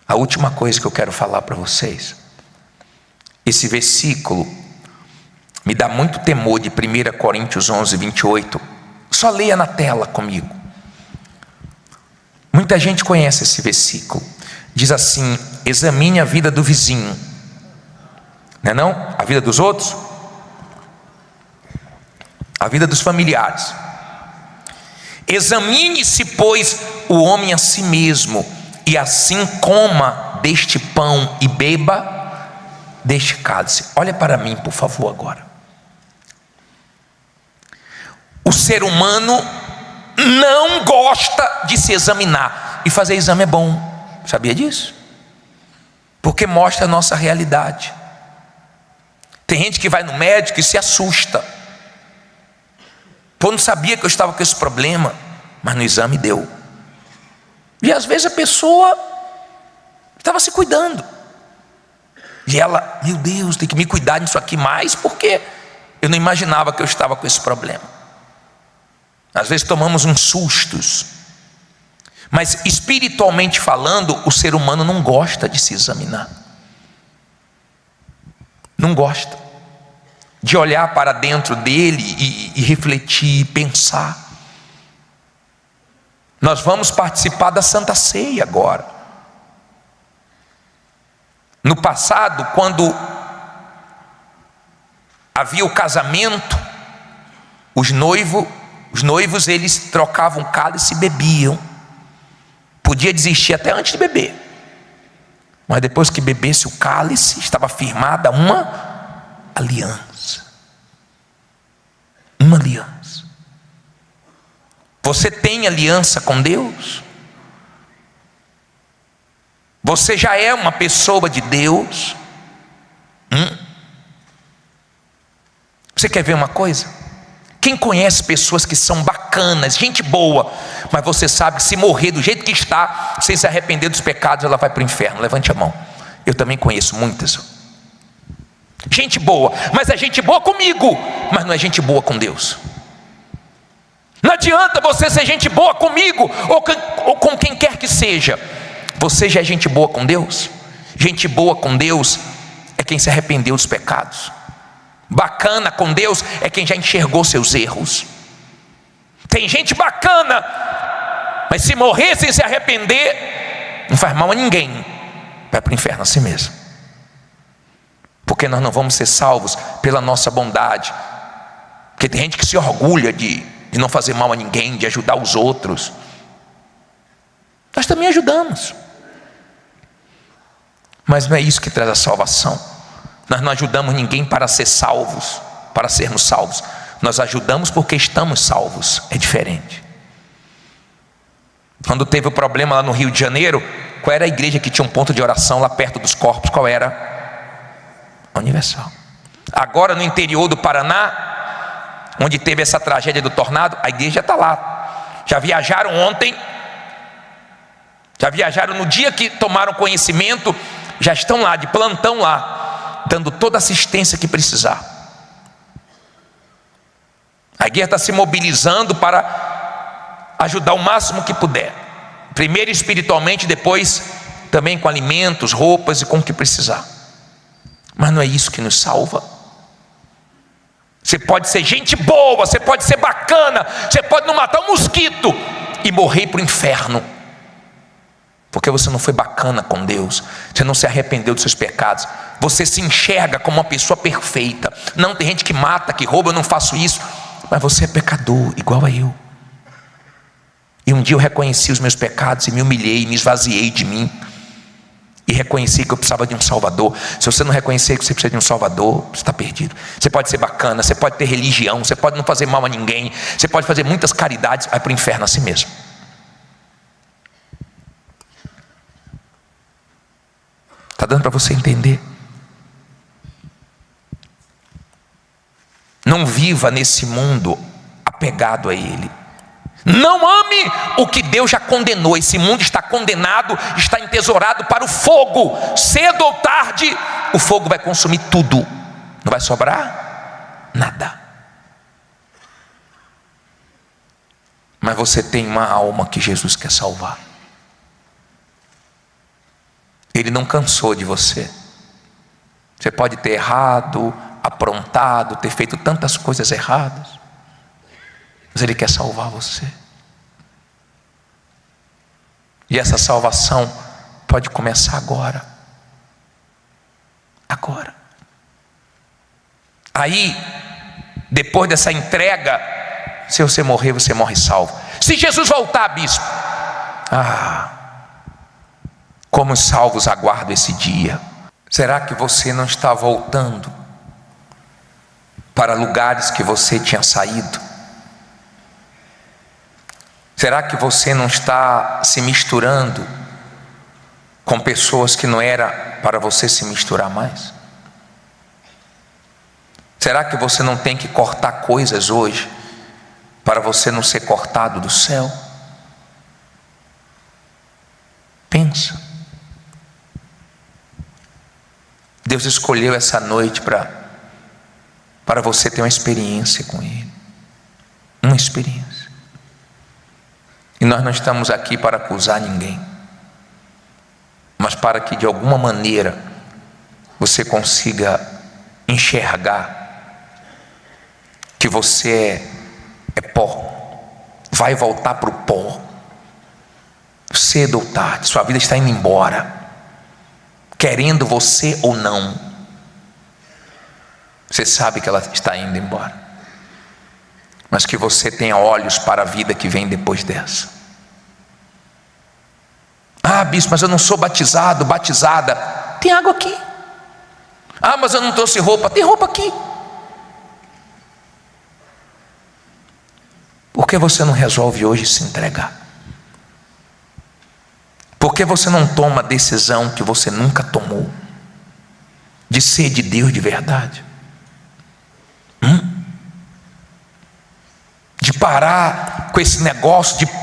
A última coisa que eu quero falar para vocês, esse versículo me dá muito temor, de 1 Coríntios 11, 28. Só leia na tela comigo. Muita gente conhece esse versículo. Diz assim: examine a vida do vizinho, não é não? A vida dos outros, a vida dos familiares. Examine-se, pois, o homem a si mesmo, e assim coma deste pão e beba deste cálice. Olha para mim, por favor, agora. O ser humano não gosta de se examinar, e fazer exame é bom. Sabia disso? Porque mostra a nossa realidade. Tem gente que vai no médico e se assusta. Pô, não sabia que eu estava com esse problema, mas no exame deu. E às vezes a pessoa estava se cuidando, e ela, meu Deus, tem que me cuidar disso aqui mais, porque eu não imaginava que eu estava com esse problema. Às vezes tomamos uns sustos, mas espiritualmente falando, o ser humano não gosta de se examinar. Não gosta de olhar para dentro dele e refletir, pensar. Nós vamos participar da Santa Ceia agora. No passado, quando havia o casamento, os noivos eles trocavam cálice e bebiam. Podia desistir até antes de beber, mas depois que bebesse o cálice, estava firmada uma aliança. Uma aliança. Você tem aliança com Deus? Você já é uma pessoa de Deus? Você quer ver uma coisa? Quem conhece pessoas que são bacanas, gente boa, mas você sabe que se morrer do jeito que está, sem se arrepender dos pecados, ela vai para o inferno? Levante a mão. Eu também conheço muitas. Gente boa, mas é gente boa comigo, mas não é gente boa com Deus. Não adianta você ser gente boa comigo ou com quem quer que seja. Você já é gente boa com Deus? Gente boa com Deus é quem se arrependeu dos pecados. Bacana com Deus é quem já enxergou seus erros. Tem gente bacana, mas se morrer sem se arrepender, não faz mal a ninguém, vai para o inferno a si mesmo. Porque nós não vamos ser salvos pela nossa bondade. Porque tem gente que se orgulha de não fazer mal a ninguém, de ajudar os outros. Nós também ajudamos, mas não é isso que traz a salvação. Nós não ajudamos ninguém para ser salvos, para sermos salvos. Nós ajudamos porque estamos salvos. É diferente. Quando teve o problema lá no Rio de Janeiro, qual era a igreja que tinha um ponto de oração lá perto dos corpos? Qual era? A Universal. Agora no interior do Paraná, onde teve essa tragédia do tornado, a igreja está lá. Já viajaram ontem, já viajaram no dia que tomaram conhecimento, já estão lá, de plantão lá, dando toda a assistência que precisar. A igreja está se mobilizando para ajudar o máximo que puder. Primeiro espiritualmente, depois também com alimentos, roupas e com o que precisar. Mas não é isso que nos salva. Você pode ser gente boa, você pode ser bacana, você pode não matar um mosquito e morrer para o inferno, porque você não foi bacana com Deus, você não se arrependeu dos seus pecados, você se enxerga como uma pessoa perfeita. Não, tem gente que mata, que rouba, eu não faço isso, mas você é pecador, igual a eu. E um dia eu reconheci os meus pecados e me humilhei, me esvaziei de mim, e reconheci que eu precisava de um Salvador. Se você não reconhecer que você precisa de um Salvador, você está perdido. Você pode ser bacana, você pode ter religião, você pode não fazer mal a ninguém, você pode fazer muitas caridades, vai para o inferno a si mesmo. Está dando para você entender? Não viva nesse mundo apegado a ele. Não ame o que Deus já condenou. Esse mundo está condenado, está entesourado para o fogo. Cedo ou tarde, o fogo vai consumir tudo. Não vai sobrar nada. Mas você tem uma alma que Jesus quer salvar. Ele não cansou de você. Você pode ter errado, aprontado, ter feito tantas coisas erradas, mas Ele quer salvar você. E essa salvação pode começar agora. Agora. Aí, depois dessa entrega, se você morrer, você morre salvo. Se Jesus voltar, bispo, como os salvos aguardam esse dia. Será que você não está voltando para lugares que você tinha saído? Será que você não está se misturando com pessoas que não era para você se misturar mais? Será que você não tem que cortar coisas hoje para você não ser cortado do céu? Pensa. Deus escolheu essa noite para você ter uma experiência com Ele. Uma experiência. E nós não estamos aqui para acusar ninguém, mas para que de alguma maneira você consiga enxergar que você é pó, vai voltar para o pó, cedo ou tarde. Sua vida está indo embora, querendo você ou não. Você sabe que ela está indo embora, mas que você tenha olhos para a vida que vem depois dessa. Bispo, mas eu não sou batizado, batizada. Tem água aqui. Mas eu não trouxe roupa. Tem roupa aqui. Por que você não resolve hoje se entregar? Por que você não toma a decisão que você nunca tomou, de ser de Deus de verdade? De parar com esse negócio de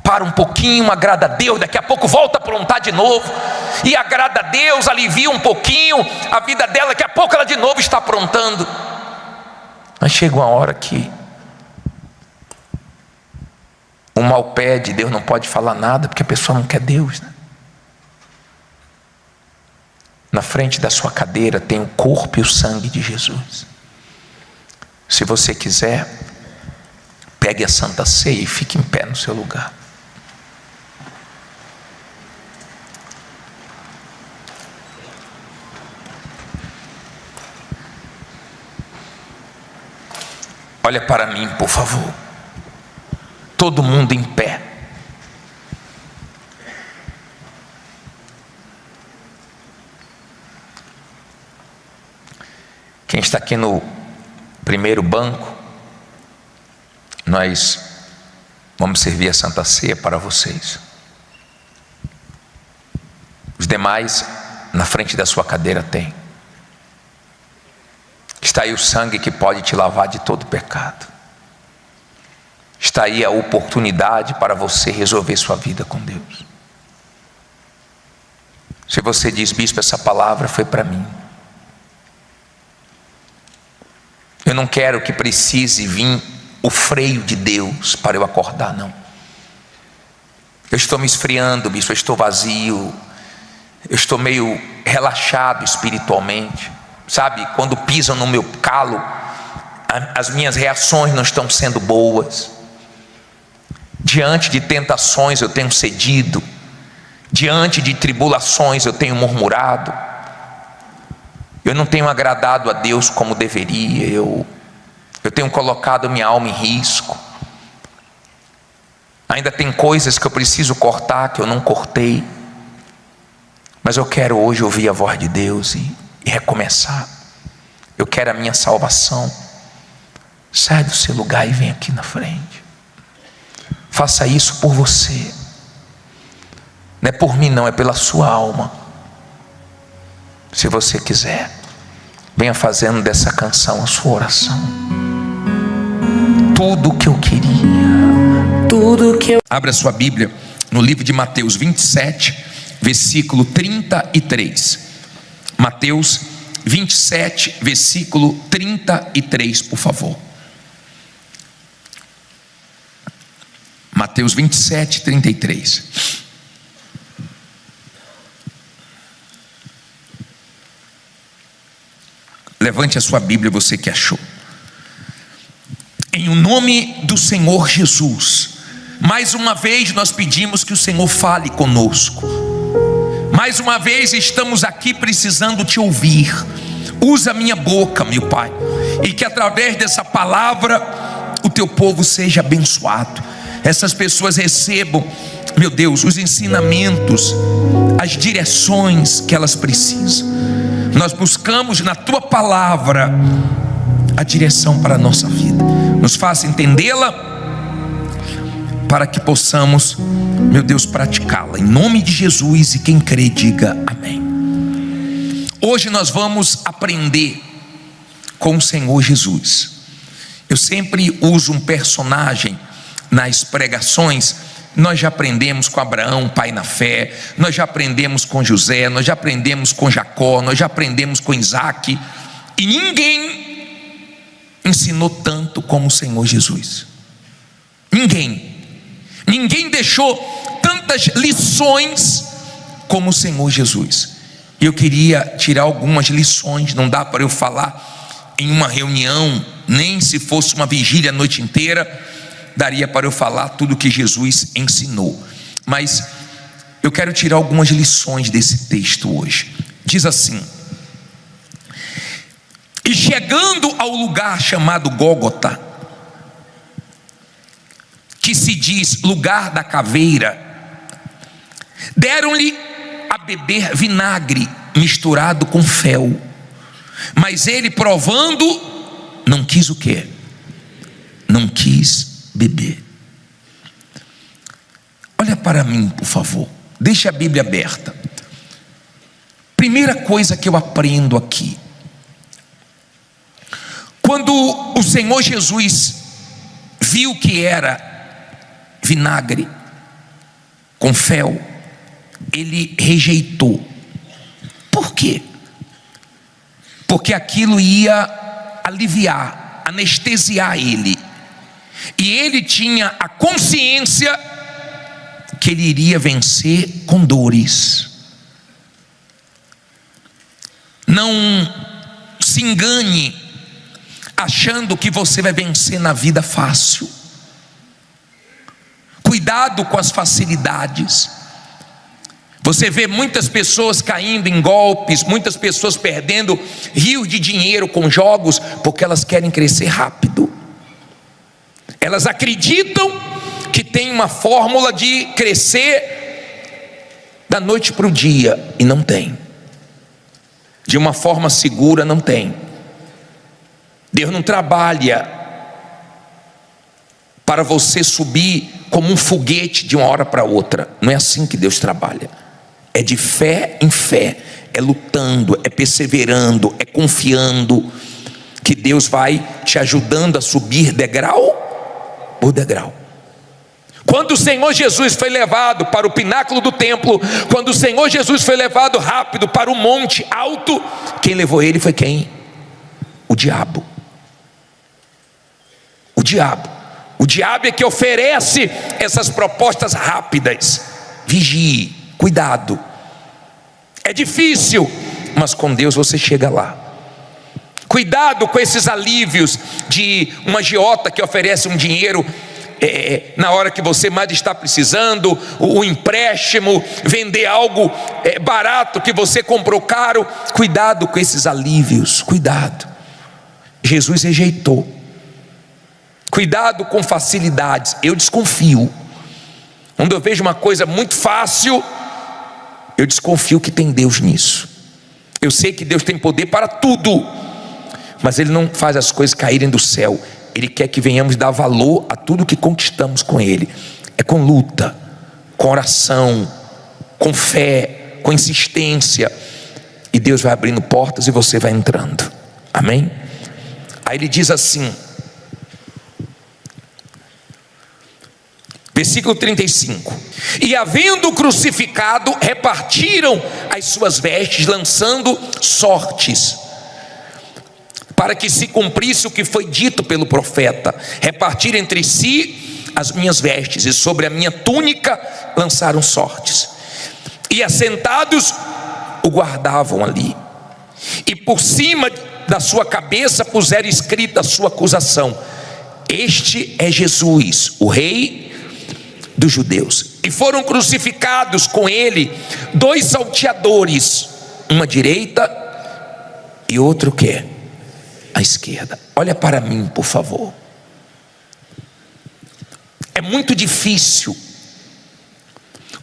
para um pouquinho, agrada a Deus, daqui a pouco volta a aprontar de novo, e agrada a Deus, alivia um pouquinho a vida dela, daqui a pouco ela de novo está aprontando. Mas chega uma hora que o mal pede, Deus não pode falar nada, porque a pessoa não quer Deus, né? Na frente da sua cadeira tem o corpo e o sangue de Jesus. Se você quiser, pegue a Santa Ceia e fique em pé no seu lugar. Olha para mim, por favor. Todo mundo em pé. Quem está aqui no primeiro banco, nós vamos servir a Santa Ceia para vocês. Os demais, na frente da sua cadeira tem. Está aí o sangue que pode te lavar de todo pecado. Está aí a oportunidade para você resolver sua vida com Deus. Se você diz, bispo, essa palavra foi para mim. Eu não quero que precise vir o freio de Deus para eu acordar, não. Eu estou me esfriando, bispo, eu estou vazio. Eu estou meio relaxado espiritualmente. Sabe, quando pisam no meu calo, as minhas reações não estão sendo boas. Diante de tentações eu tenho cedido. Diante de tribulações eu tenho murmurado. Eu não tenho agradado a Deus como deveria. Eu tenho colocado minha alma em risco. Ainda tem coisas que eu preciso cortar, que eu não cortei. Mas eu quero hoje ouvir a voz de Deus e recomeçar. Eu quero a minha salvação. Sai do seu lugar e vem aqui na frente. Faça isso por você. Não é por mim não, é pela sua alma. Se você quiser, venha fazendo dessa canção a sua oração. tudo que eu queria. Abra sua Bíblia no livro de Mateus 27, versículo 33. Mateus 27, versículo 33, por favor. Mateus 27, 33. Levante a sua Bíblia, você que achou. Em o nome do Senhor Jesus, mais uma vez nós pedimos que o Senhor fale conosco. Mais uma vez estamos aqui precisando te ouvir. Usa a minha boca, meu Pai, e que através dessa palavra o teu povo seja abençoado. Essas pessoas recebam, meu Deus, os ensinamentos, as direções que elas precisam. Nós buscamos na tua palavra a direção para a nossa vida. Nos faça entendê-la, para que possamos, meu Deus, praticá-la. Em nome de Jesus, e quem crê diga amém. Hoje nós vamos aprender com o Senhor Jesus. Eu sempre uso um personagem nas pregações. Nós já aprendemos com Abraão, pai na fé. Nós já aprendemos com José. Nós já aprendemos com Jacó. Nós já aprendemos com Isaac. E ninguém ensinou tanto como o Senhor Jesus. Ninguém deixou tantas lições como o Senhor Jesus. E eu queria tirar algumas lições. Não dá para eu falar em uma reunião, nem se fosse uma vigília a noite inteira daria para eu falar tudo que Jesus ensinou. Mas eu quero tirar algumas lições desse texto hoje. Diz assim: e chegando ao lugar chamado Gólgota, que se diz lugar da caveira, deram-lhe a beber vinagre misturado com fel. Mas ele, provando, não quis o quê? Não quis beber. Olha para mim, por favor. Deixa a Bíblia aberta. Primeira coisa que eu aprendo aqui: quando o Senhor Jesus viu que era vinagre com fel, ele rejeitou. Por quê? Porque aquilo ia aliviar, anestesiar ele. E ele tinha a consciência que ele iria vencer com dores. Não se engane achando que você vai vencer na vida fácil. Cuidado com as facilidades. Você vê muitas pessoas caindo em golpes, muitas pessoas perdendo rios de dinheiro com jogos, porque elas querem crescer rápido. Elas acreditam que tem uma fórmula de crescer da noite para o dia, e não tem. De uma forma segura, não tem. Deus não trabalha para você subir como um foguete de uma hora para outra. Não é assim que Deus trabalha. É de fé em fé, é lutando, é perseverando, é confiando, que Deus vai te ajudando a subir degrau por degrau. Quando o Senhor Jesus foi levado para o pináculo do templo, quando o Senhor Jesus foi levado rápido para o monte alto, quem levou ele foi quem? O diabo. O diabo. O diabo é que oferece essas propostas rápidas. Vigie, cuidado. É difícil, mas com Deus você chega lá. Cuidado com esses alívios de um agiota que oferece um dinheiro na hora que você mais está precisando, o empréstimo, vender algo barato que você comprou caro. Cuidado com esses alívios, cuidado. Jesus rejeitou. Cuidado com facilidades. Eu desconfio. Quando eu vejo uma coisa muito fácil, eu desconfio que tem Deus nisso. Eu sei que Deus tem poder para tudo, mas Ele não faz as coisas caírem do céu. Ele quer que venhamos dar valor a tudo que conquistamos com Ele. É com luta, com oração, com fé, com insistência. E Deus vai abrindo portas e você vai entrando. Amém? Aí ele diz assim: Versículo 35. E havendo crucificado, repartiram as suas vestes, lançando sortes, para que se cumprisse o que foi dito pelo profeta: repartir entre si as minhas vestes, e sobre a minha túnica lançaram sortes. E assentados o guardavam ali, e por cima da sua cabeça puseram escrita a sua acusação: este é Jesus, o rei dos judeus. E foram crucificados com ele 2 salteadores, uma à direita e outro que à esquerda. Olha para mim, por favor. É muito difícil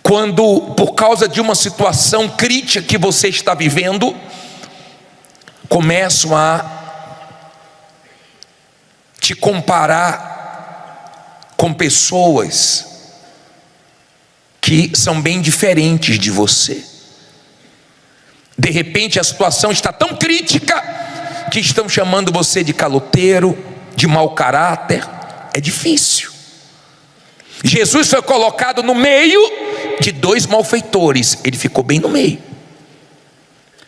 quando, por causa de uma situação crítica que você está vivendo, começam a te comparar com pessoas que são bem diferentes de você. De repente a situação está tão crítica que estão chamando você de caloteiro, de mau caráter. É difícil. Jesus foi colocado no meio de 2 malfeitores. Ele ficou bem no meio.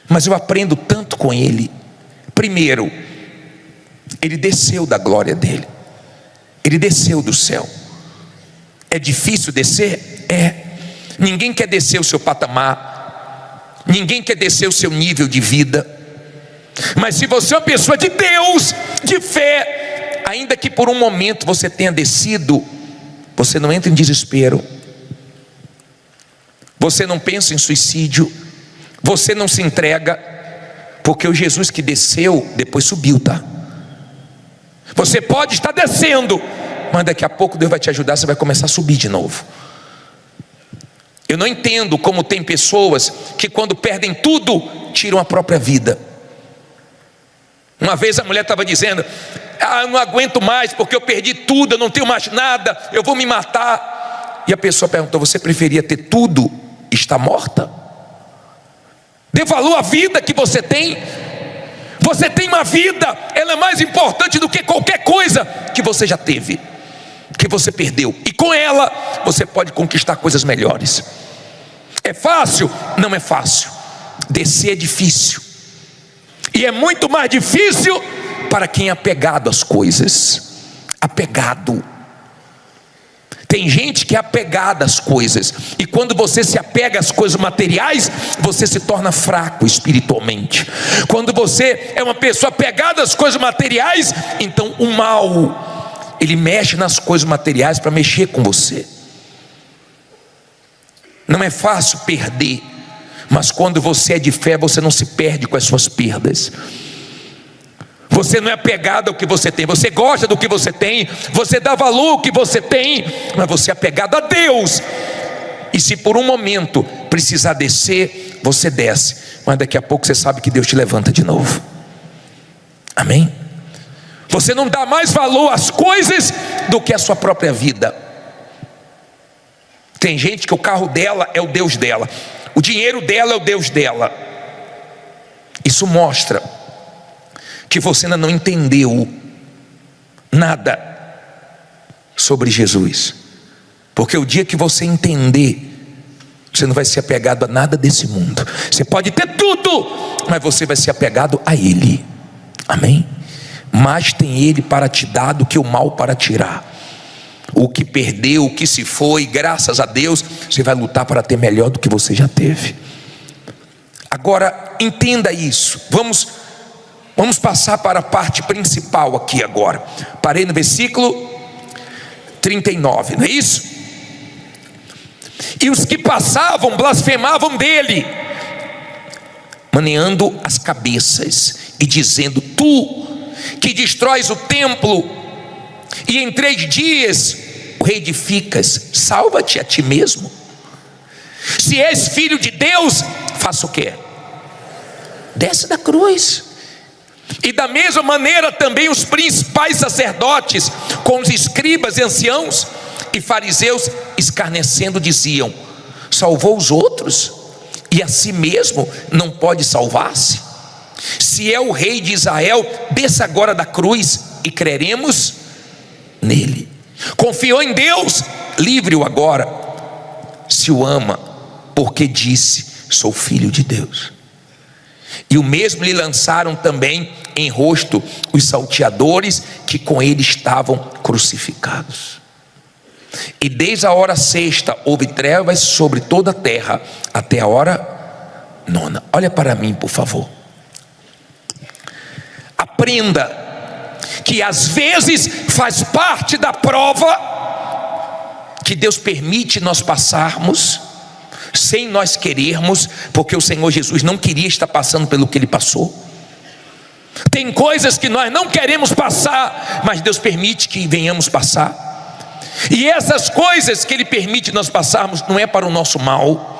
Mas eu aprendo tanto com ele. Primeiro, ele desceu da glória dele. Ele desceu do céu. É difícil descer? É. Ninguém quer descer o seu patamar, ninguém quer descer o seu nível de vida. Mas se você é uma pessoa de Deus, de fé, ainda que por um momento você tenha descido, você não entra em desespero, você não pensa em suicídio, você não se entrega, porque o Jesus que desceu, depois subiu, tá? Você pode estar descendo, mas daqui a pouco Deus vai te ajudar, você vai começar a subir de novo. Eu não entendo como tem pessoas que quando perdem tudo, tiram a própria vida. Uma vez a mulher estava dizendo: eu não aguento mais porque eu perdi tudo, eu não tenho mais nada, eu vou me matar. E a pessoa perguntou: você preferia ter tudo e estar morta? Dê valor à vida que você tem. Você tem uma vida, ela é mais importante do que qualquer coisa que você já teve, que você perdeu, e com ela você pode conquistar coisas melhores. É fácil? Não é fácil. Descer é difícil, e é muito mais difícil para quem é apegado às coisas. Apegado. Tem gente que é apegada às coisas, e quando você se apega às coisas materiais, você se torna fraco espiritualmente. Quando você é uma pessoa apegada às coisas materiais, então o mal, ele mexe nas coisas materiais para mexer com você. Não é fácil perder, mas quando você é de fé, você não se perde com as suas perdas. Você não é apegado ao que você tem, você gosta do que você tem, você dá valor ao que você tem, mas você é apegado a Deus. E se por um momento precisar descer, você desce, mas daqui a pouco você sabe que Deus te levanta de novo. Amém? Você não dá mais valor às coisas do que à sua própria vida. Tem gente que o carro dela é o Deus dela, o dinheiro dela é o Deus dela. Isso mostra que você ainda não entendeu nada sobre Jesus. Porque o dia que você entender, você não vai ser apegado a nada desse mundo. Você pode ter tudo, mas você vai ser apegado a Ele. Amém? Mais tem Ele para te dar do que o mal para tirar. O que perdeu, o que se foi, graças a Deus, você vai lutar para ter melhor do que você já teve. Agora, entenda isso. Vamos passar para a parte principal aqui agora. Parei no versículo 39, não é isso? E os que passavam blasfemavam dele, maneando as cabeças e dizendo: tu que destróis o templo e em 3 dias o reedificas, salva-te a ti mesmo. Se és filho de Deus, faça o quê? Desce da cruz. E da mesma maneira também os principais sacerdotes, com os escribas e anciãos e fariseus, escarnecendo, diziam: salvou os outros e a si mesmo não pode salvar-se? Se é o rei de Israel, desça agora da cruz e creremos nele. Confiou em Deus, livre-o agora, se o ama, porque disse: sou filho de Deus. E o mesmo lhe lançaram também em rosto os salteadores que com ele estavam crucificados. E desde a hora sexta houve trevas sobre toda a terra até a hora nona. Olha para mim, por favor. Aprenda que às vezes faz parte da prova que Deus permite nós passarmos sem nós querermos, porque o Senhor Jesus não queria estar passando pelo que ele passou. Tem coisas que nós não queremos passar, mas Deus permite que venhamos passar. E essas coisas que ele permite nós passarmos não é para o nosso mal.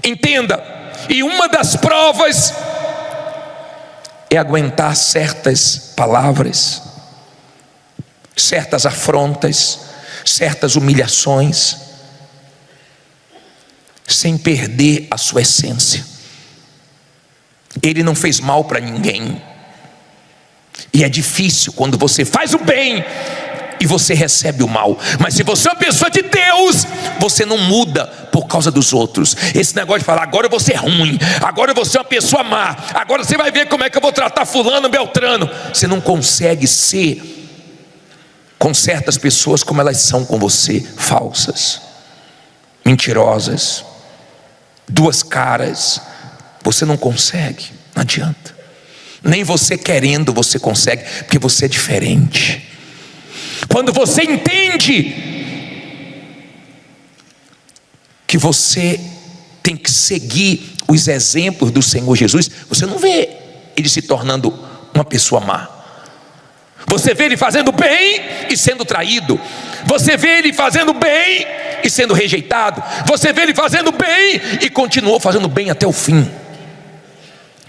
Entenda, e uma das provas é aguentar certas palavras, certas afrontas, certas humilhações, sem perder a sua essência. Ele não fez mal para ninguém. E é difícil quando você faz o bem e você recebe o mal. Mas se você é uma pessoa de Deus, você não muda por causa dos outros. Esse negócio de falar: agora eu vou ser ruim, agora eu vou ser uma pessoa má, agora você vai ver como é que eu vou tratar fulano, beltrano. Você não consegue ser com certas pessoas como elas são com você: falsas, mentirosas, duas caras. Você não consegue, não adianta. Nem você querendo você consegue, porque você é diferente. Quando você entende que você tem que seguir os exemplos do Senhor Jesus, você não vê ele se tornando uma pessoa má. Você vê ele fazendo bem e sendo traído. Você vê ele fazendo bem e sendo rejeitado. Você vê ele fazendo bem e continuou fazendo bem até o fim.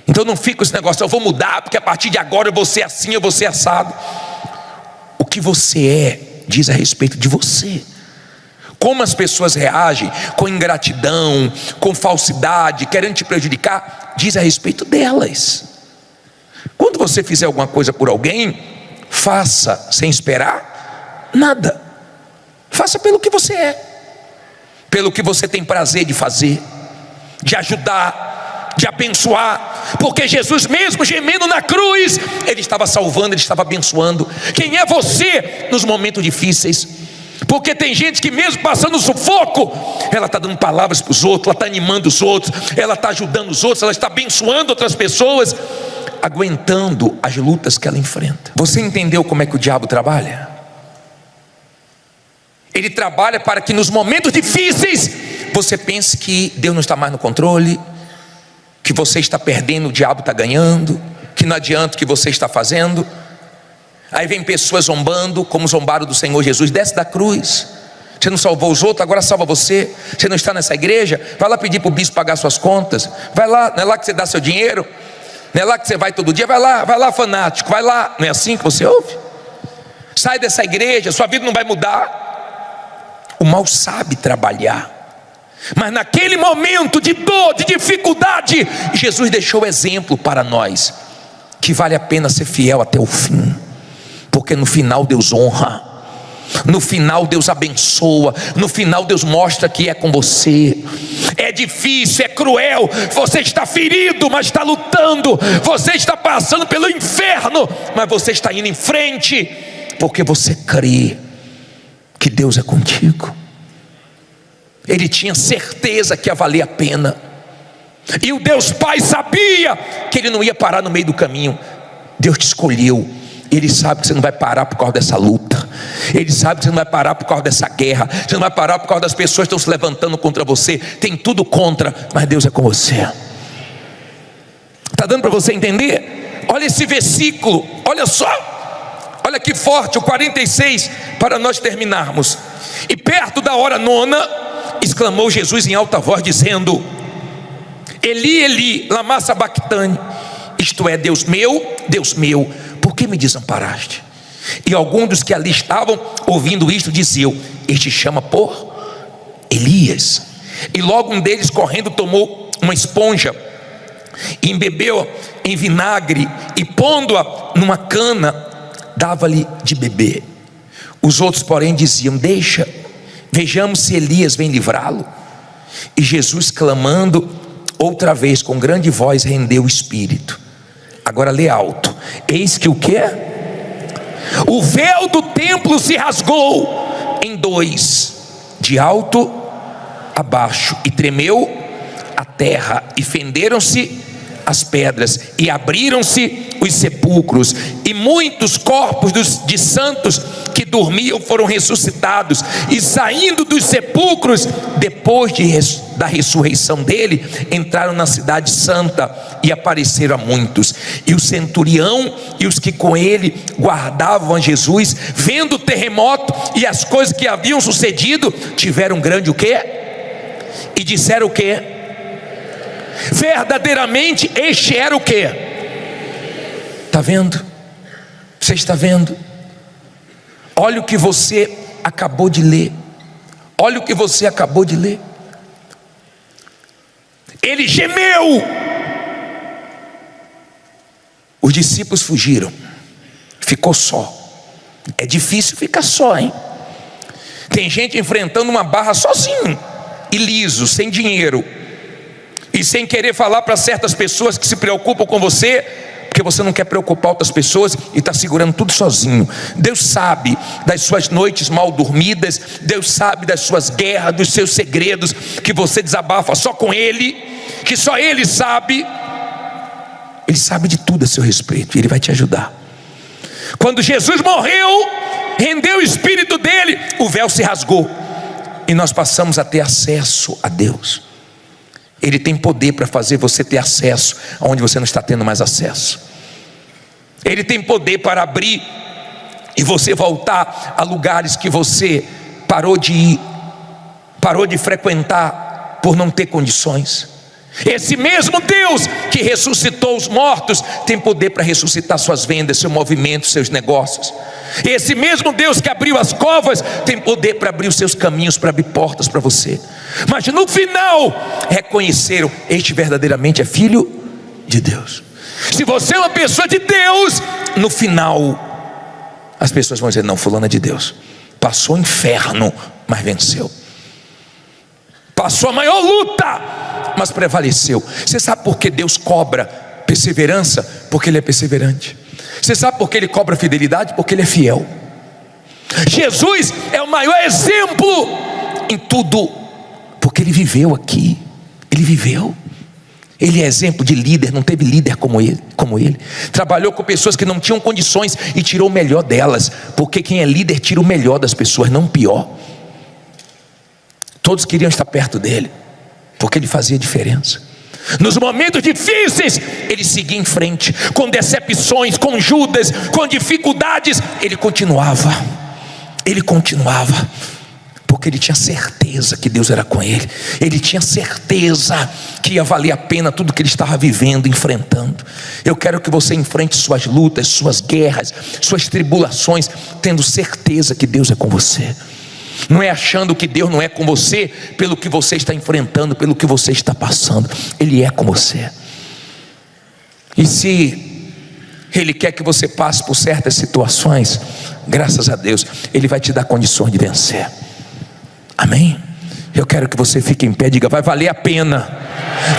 Então não fica esse negócio: eu vou mudar porque a partir de agora eu vou ser assim, eu vou ser assado. O que você é diz a respeito de você. Como as pessoas reagem com ingratidão, com falsidade, querendo te prejudicar, diz a respeito delas. Quando você fizer alguma coisa por alguém, faça sem esperar nada. Faça pelo que você é, pelo que você tem prazer de fazer, de ajudar, de abençoar. Porque Jesus mesmo gemendo na cruz, ele estava salvando, ele estava abençoando. Quem é você nos momentos difíceis? Porque tem gente que mesmo passando sufoco, ela está dando palavras para os outros, ela está animando os outros, ela está ajudando os outros, ela está abençoando outras pessoas, aguentando as lutas que ela enfrenta. Você entendeu como é que o diabo trabalha? Ele trabalha para que nos momentos difíceis você pense que Deus não está mais no controle, que você está perdendo, o diabo está ganhando, que não adianta o que você está fazendo. Aí vem pessoas zombando, como zombaram do Senhor Jesus: desce da cruz, você não salvou os outros, agora salva você. Você não está nessa igreja? Vai lá pedir para o bispo pagar suas contas. Vai lá, não é lá que você dá seu dinheiro? Não é lá que você vai todo dia? Vai lá fanático, vai lá. Não é assim que você ouve? Sai dessa igreja, sua vida não vai mudar. O mal sabe trabalhar. Mas naquele momento de dor, de dificuldade, Jesus deixou exemplo para nós, que vale a pena ser fiel até o fim. Porque no final Deus honra, no final Deus abençoa, no final Deus mostra que é com você. É difícil, é cruel, você está ferido, mas está lutando. Você está passando pelo inferno, mas você está indo em frente, porque você crê que Deus é contigo. Ele tinha certeza que ia valer a pena. E o Deus Pai sabia que ele não ia parar no meio do caminho. Deus te escolheu. Ele sabe que você não vai parar por causa dessa luta. Ele sabe que você não vai parar por causa dessa guerra. Você não vai parar por causa das pessoas que estão se levantando contra você. Tem tudo contra, mas Deus é com você. Está dando para você entender? Olha esse versículo, olha só. Olha que forte, o 46, para nós terminarmos. E perto da hora nona, exclamou Jesus em alta voz, dizendo: Eli, Eli, lama sabactani. Isto é, Deus meu, por que me desamparaste? E alguns dos que ali estavam ouvindo isto diziam: este chama por Elias. E logo um deles, correndo, tomou uma esponja, embebeu em vinagre e pondo-a numa cana, dava-lhe de beber. Os outros porém diziam: deixa Vejamos se Elias vem livrá-lo. E Jesus, clamando outra vez com grande voz, rendeu o espírito. Agora lê alto. Eis que o quê? O véu do templo se rasgou em dois, de alto a baixo, e tremeu a terra, e fenderam-se as pedras, e abriram-se os sepulcros, e muitos corpos de santos que dormiam foram ressuscitados, e saindo dos sepulcros, depois da ressurreição dele, entraram na cidade santa, e apareceram a muitos. E o centurião e os que com ele guardavam a Jesus, vendo o terremoto e as coisas que haviam sucedido, tiveram grande o quê? E disseram o quê? Verdadeiramente este era o quê? Está vendo? Você está vendo? Olha o que você acabou de ler. Olha o que você acabou de ler. Ele gemeu. Os discípulos fugiram. Ficou só. É difícil ficar só, hein? Tem gente enfrentando uma barra sozinho, iliso, sem dinheiro, e sem querer falar para certas pessoas que se preocupam com você, porque você não quer preocupar outras pessoas e está segurando tudo sozinho. Deus sabe das suas noites mal dormidas, Deus sabe das suas guerras, dos seus segredos, que você desabafa só com Ele, que só Ele sabe. Ele sabe de tudo a seu respeito, e Ele vai te ajudar. Quando Jesus morreu, rendeu o espírito dele, o véu se rasgou, e nós passamos a ter acesso a Deus. Ele tem poder para fazer você ter acesso aonde você não está tendo mais acesso. Ele tem poder para abrir e você voltar a lugares que você parou de ir, parou de frequentar por não ter condições. Esse mesmo Deus que ressuscitou os mortos tem poder para ressuscitar suas vendas, seu movimento, seus negócios. Esse mesmo Deus que abriu as covas tem poder para abrir os seus caminhos, para abrir portas para você. Mas no final reconheceram: este verdadeiramente é filho de Deus. Se você é uma pessoa de Deus, no final as pessoas vão dizer: não, fulano é de Deus. Passou o inferno, mas venceu. Passou a maior luta, mas prevaleceu. Você sabe por que Deus cobra perseverança? Porque Ele é perseverante. Você sabe por que Ele cobra fidelidade? Porque Ele é fiel. Jesus é o maior exemplo em tudo, porque Ele viveu aqui. Ele viveu. Ele é exemplo de líder. Não teve líder como ele. Trabalhou com pessoas que não tinham condições e tirou o melhor delas, porque quem é líder tira o melhor das pessoas, não o pior. Todos queriam estar perto dele, porque ele fazia diferença. Nos momentos difíceis, ele seguia em frente, com decepções, com Judas, com dificuldades, ele continuava, porque ele tinha certeza que Deus era com ele, ele tinha certeza que ia valer a pena tudo que ele estava vivendo, enfrentando. Eu quero que você enfrente suas lutas, suas guerras, suas tribulações, tendo certeza que Deus é com você. Não é achando que Deus não é com você pelo que você está enfrentando, pelo que você está passando. Ele é com você. E se Ele quer que você passe por certas situações, graças a Deus, Ele vai te dar condições de vencer. Amém? Eu quero que você fique em pé e diga: vai valer a pena.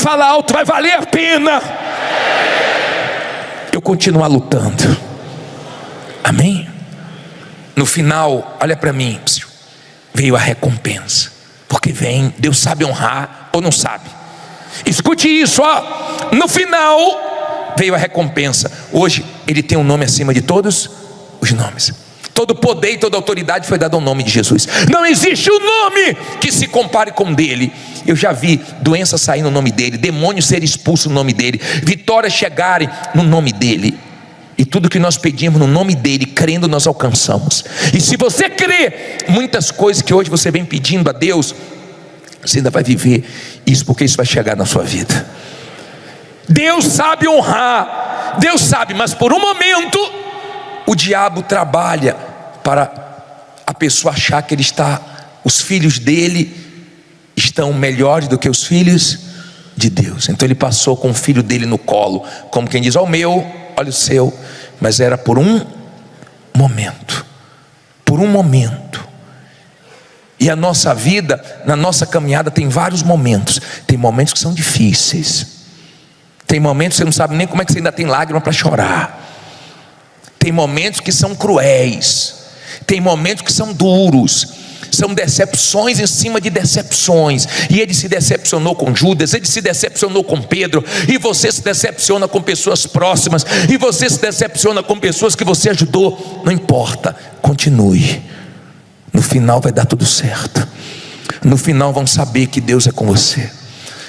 Fala alto: vai valer a pena eu continuar lutando. Amém? No final, olha para mim, veio a recompensa. Porque Deus sabe honrar ou não sabe. Escute isso, ó. No final veio a recompensa. Hoje Ele tem um nome acima de todos os nomes. Todo poder e toda autoridade foi dado ao nome de Jesus. Não existe um nome que se compare com o dele. Eu já vi doença sair no nome dele, demônios serem expulsos no nome dele, vitórias chegarem no nome dele. E tudo que nós pedimos no nome dele, crendo, nós alcançamos. E se você crê, muitas coisas que hoje você vem pedindo a Deus, você ainda vai viver isso, porque isso vai chegar na sua vida. Deus sabe honrar, Deus sabe, mas por um momento o diabo trabalha para a pessoa achar que os filhos dele estão melhores do que os filhos de Deus. Então ele passou com o filho dele no colo, como quem diz: ó, o meu, olha o seu. Mas era por um momento. Por um momento. E a nossa vida, na nossa caminhada, tem vários momentos. Tem momentos que são difíceis. Tem momentos que você não sabe nem como é que você ainda tem lágrima para chorar. Tem momentos que são cruéis. Tem momentos que são duros. São decepções em cima de decepções. E ele se decepcionou com Judas, ele se decepcionou com Pedro. E você se decepciona com pessoas próximas. E você se decepciona com pessoas que você ajudou. Não importa, continue. No final vai dar tudo certo. No final vão saber que Deus é com você,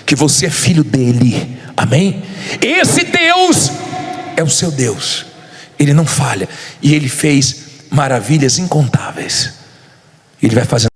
que você é filho dele. Amém? Esse Deus é o seu Deus. Ele não falha. E ele fez maravilhas incontáveis. Ele vai fazer